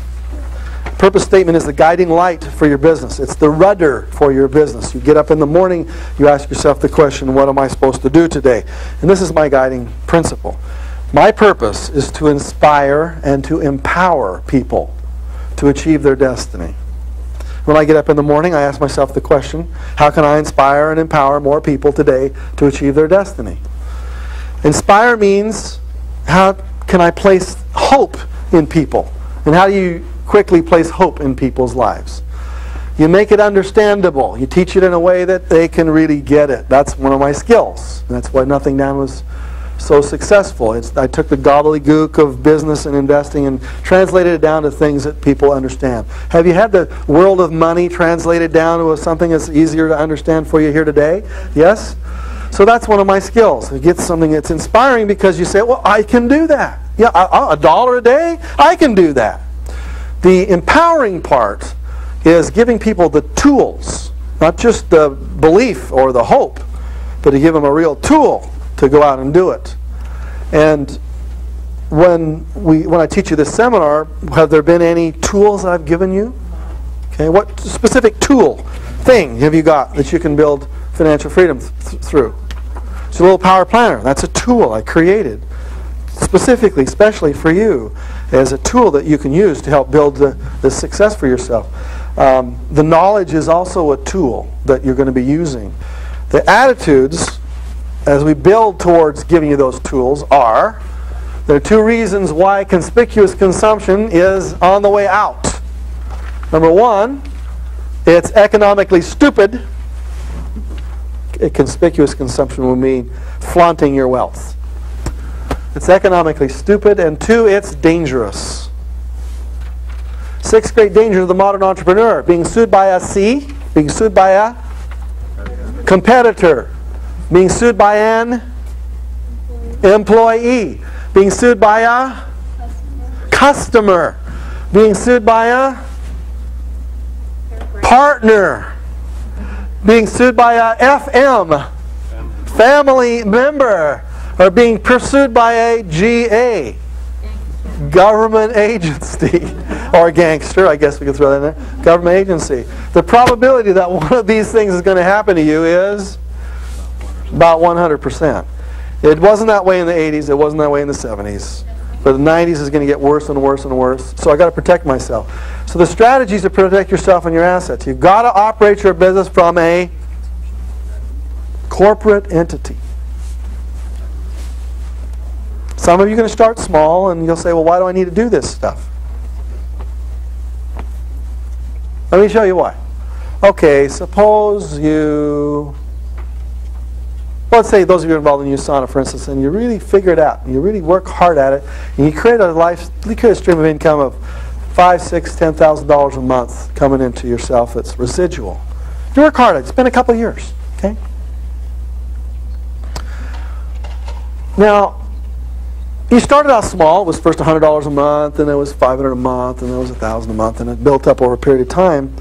Purpose statement is the guiding light for your business. It's the rudder for your business. You get up in the morning, you ask yourself the question, what am I supposed to do today? And this is my guiding principle. My purpose is to inspire and to empower people to achieve their destiny. When I get up in the morning, I ask myself the question, how can I inspire and empower more people today to achieve their destiny? Inspire means, how can I place hope in people? And how do you quickly place hope in people's lives? You make it understandable. You teach it in a way that they can really get it. That's one of my skills. And that's why Nothing Down was so successful. I took the gobbledygook of business and investing and translated it down to things that people understand. Have you had the world of money translated down to something that's easier to understand for you here today? Yes? So that's one of my skills. You get something that's inspiring because you say, well, I can do that. Yeah, $1 a day? I can do that. The empowering part is giving people the tools, not just the belief or the hope, but to give them a real tool to go out and do it. And when I teach you this seminar, have there been any tools I've given you? Okay, what specific tool, thing have you got that you can build financial freedom through? It's a little power planner. That's a tool I created specifically, especially for you, as a tool that you can use to help build the success for yourself. The knowledge is also a tool that you're going to be using. The attitudes, as we build towards giving you those tools, there are two reasons why conspicuous consumption is on the way out. Number one, it's economically stupid. Conspicuous consumption will mean flaunting your wealth. it's economically stupid, and 2, it's dangerous. 6th great danger of the modern entrepreneur: being sued by a C, being sued by a competitor, being sued by an employee, being sued by a customer, being sued by a partner, being sued by a FM, family member, or being pursued by a GA, government agency, or a gangster, I guess we could throw that in there, government agency. The probability that one of these things is going to happen to you is about 100%. It wasn't that way in the 80s, it wasn't that way in the 70s. But the 90s is going to get worse and worse and worse. So I got to protect myself. So the strategies to protect yourself and your assets: you've got to operate your business from a corporate entity. Some of you are going to start small, and you'll say, well, why do I need to do this stuff? Let me show you why. Okay, suppose you... let's say those of you involved in USANA, for instance, and you really figure it out, and you really work hard at it, and you create a stream of income of $5,000, $6,000, $10,000 a month coming into yourself that's residual. You work hard at it. It's been a couple of years. Okay. Now, you started out small. It was first $100 a month, and it was $500 a month, and then it was $1,000 a month, and it built up over a period of time.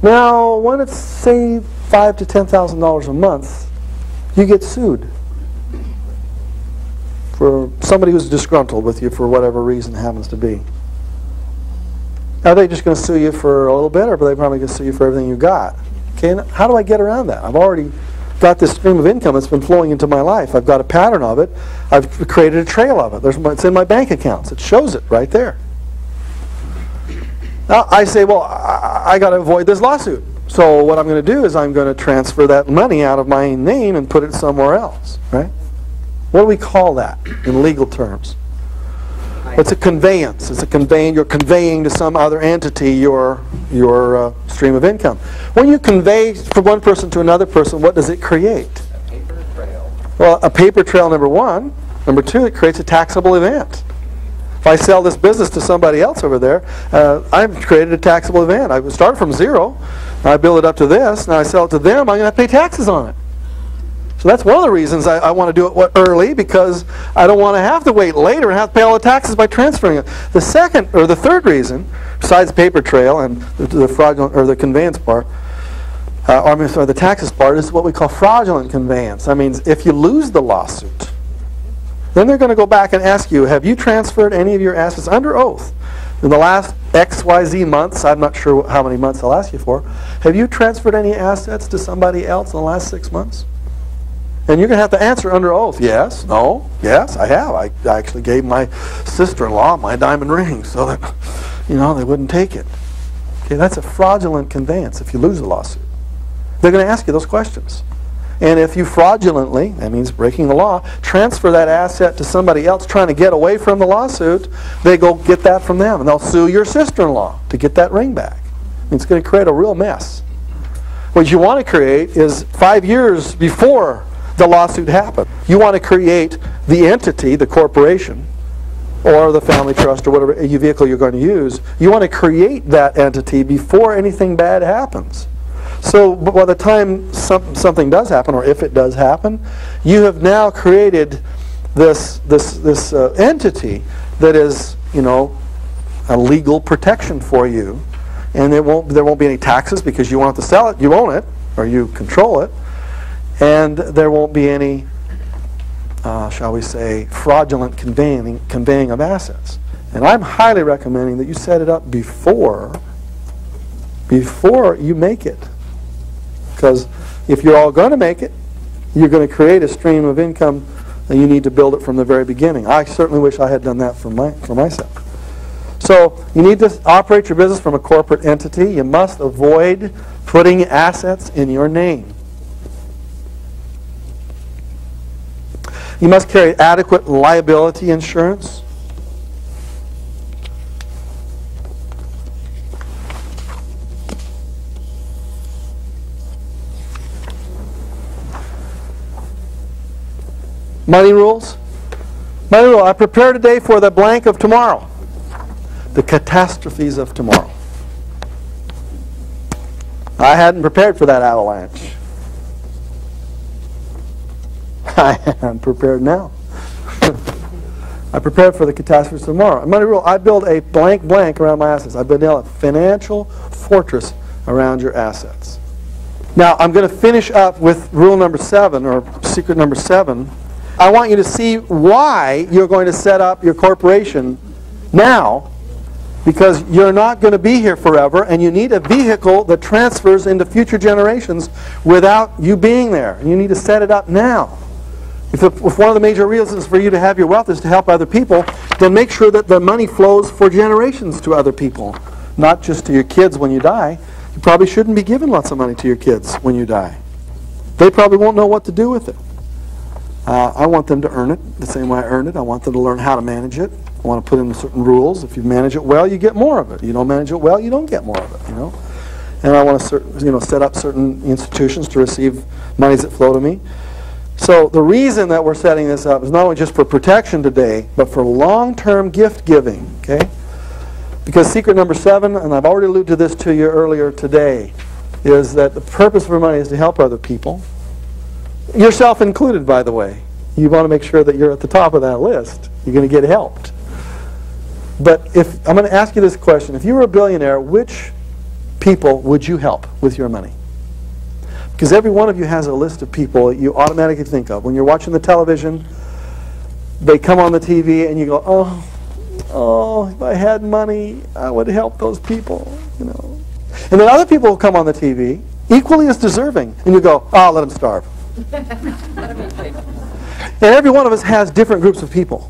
Now, when it's say $5,000 to $10,000 a month, you get sued for somebody who's disgruntled with you for whatever reason it happens to be. Are they just going to sue you for a little bit, or are they probably going to sue you for everything you got? Okay, and how do I get around that? I've already got this stream of income that's been flowing into my life. I've got a pattern of it. I've created a trail of it. It's in my bank accounts. It shows it right there. Now I say, well, I got to avoid this lawsuit. So what I'm going to do is I'm going to transfer that money out of my name and put it somewhere else, right? What do we call that in legal terms? It's a conveyance. It's a conveying. You're conveying to some other entity your stream of income. When you convey from one person to another person, what does it create? A paper trail. Well, a paper trail, number one. Number two, it creates a taxable event. If I sell this business to somebody else over there, I've created a taxable event. I started from zero. I build it up to this. Now I sell it to them. I'm going to have to pay taxes on it. So that's one of the reasons I want to do it early, because I don't want to have to wait later and have to pay all the taxes by transferring it. The second or the third reason, besides paper trail and the fraudulent or the conveyance part, or the taxes part, is what we call fraudulent conveyance. That means if you lose the lawsuit, then they're going to go back and ask you, have you transferred any of your assets under oath in the last XYZ months? I'm not sure how many months they'll ask you for. Have you transferred any assets to somebody else in the last 6 months? And you're going to have to answer under oath. Yes, no, yes, I have. I actually gave my sister-in-law my diamond ring so that, they wouldn't take it. Okay, that's a fraudulent conveyance if you lose a lawsuit. They're going to ask you those questions. And if you fraudulently, that means breaking the law, transfer that asset to somebody else trying to get away from the lawsuit, they go get that from them. And they'll sue your sister-in-law to get that ring back. It's going to create a real mess. What you want to create is 5 years before the lawsuit happened. You want to create the entity, the corporation, or the family trust, or whatever vehicle you're going to use. You want to create that entity before anything bad happens. So by the time something does happen, or if it does happen, you have now created this entity that is, a legal protection for you, and there won't be any taxes because you won't have to sell it. You own it, or you control it, and there won't be any, shall we say, fraudulent conveying of assets. And I'm highly recommending that you set it up before you make it. Because if you're all going to make it, you're going to create a stream of income, and you need to build it from the very beginning. I certainly wish I had done that for myself. So you need to operate your business from a corporate entity. You must avoid putting assets in your name. You must carry adequate liability insurance. Money rules. Money rule, I prepare today for the blank of tomorrow. The catastrophes of tomorrow. I hadn't prepared for that avalanche. I am prepared now. I prepared for the catastrophes of tomorrow. Money rule, I build a blank blank around my assets. I build a financial fortress around your assets. Now, I'm going to finish up with rule number 7, or secret number 7. I want you to see why you're going to set up your corporation now, because you're not going to be here forever, and you need a vehicle that transfers into future generations without you being there. And you need to set it up now. If one of the major reasons for you to have your wealth is to help other people, then make sure that the money flows for generations to other people, not just to your kids when you die. You probably shouldn't be giving lots of money to your kids when you die. They probably won't know what to do with it. I want them to earn it the same way I earned it. I want them to learn how to manage it. I want to put in certain rules. If you manage it well, you get more of it. You don't manage it well, you don't get more of it. And I want to set up certain institutions to receive monies that flow to me. So the reason that we're setting this up is not only just for protection today, but for long-term gift giving. Okay? Because secret number 7, and I've already alluded to this to you earlier today, is that the purpose for money is to help other people. Yourself included, by the way. You want to make sure that you're at the top of that list. You're going to get helped. But I'm going to ask you this question. If you were a billionaire, which people would you help with your money? Because every one of you has a list of people that you automatically think of. When you're watching the television, they come on the TV and you go, oh, if I had money, I would help those people. And then other people will come on the TV, equally as deserving, and you go, oh, let them starve. And every one of us has different groups of people.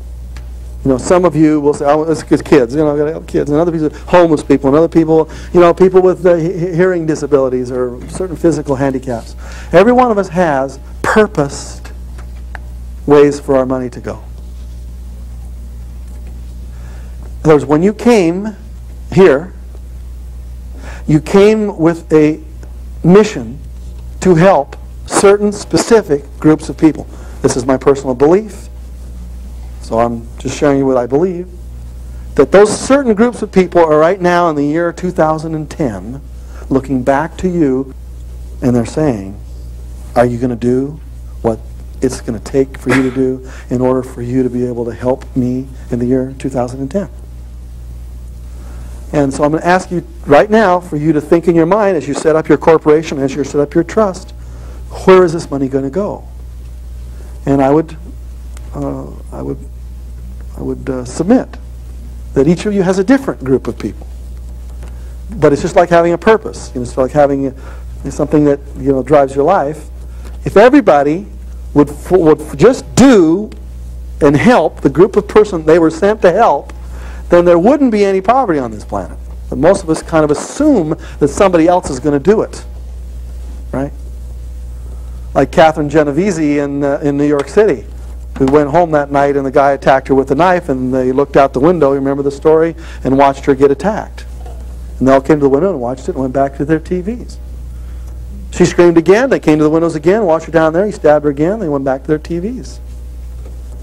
Some of you will say, oh, it's kids, I've got to help kids. And other people, homeless people, and other people, people with hearing disabilities or certain physical handicaps. Every one of us has purposed ways for our money to go. In other words, when you came here, you came with a mission to help certain specific groups of people. This is my personal belief. So I'm just showing you what I believe. That those certain groups of people are right now in the year 2010 looking back to you, and they're saying, are you going to do what it's going to take for you to do in order for you to be able to help me in the year 2010? And so I'm going to ask you right now for you to think in your mind as you set up your corporation, as you set up your trust, where is this money going to go? And I would submit that each of you has a different group of people. But it's just like having a purpose. It's like having something that drives your life. If everybody would just do and help the group of person they were sent to help, then there wouldn't be any poverty on this planet. But most of us kind of assume that somebody else is going to do it, right? Like Catherine Genovese in New York City, who went home that night and the guy attacked her with a knife, and they looked out the window, you remember the story, and watched her get attacked. And they all came to the window and watched it and went back to their TVs. She screamed again. They came to the windows again, watched her down there. He stabbed her again. They went back to their TVs.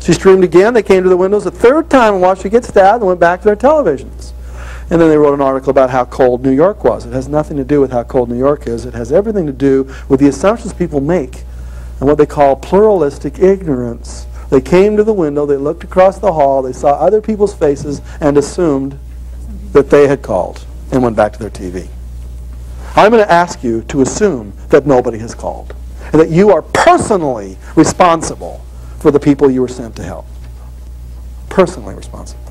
She screamed again. They came to the windows a third time and watched her get stabbed and went back to their televisions. And then they wrote an article about how cold New York was. It has nothing to do with how cold New York is. It has everything to do with the assumptions people make and what they call pluralistic ignorance. They came to the window, they looked across the hall, they saw other people's faces and assumed that they had called and went back to their TV. I'm going to ask you to assume that nobody has called and that you are personally responsible for the people you were sent to help. Personally responsible.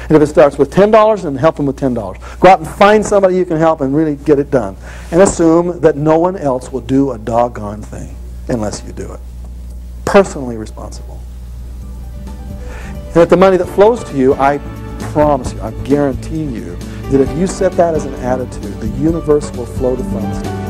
And if it starts with $10, then help them with $10. Go out and find somebody you can help and really get it done. And assume that no one else will do a doggone thing unless you do it. Personally responsible. And that the money that flows to you, I promise you, I guarantee you, that if you set that as an attitude, the universe will flow the funds to you.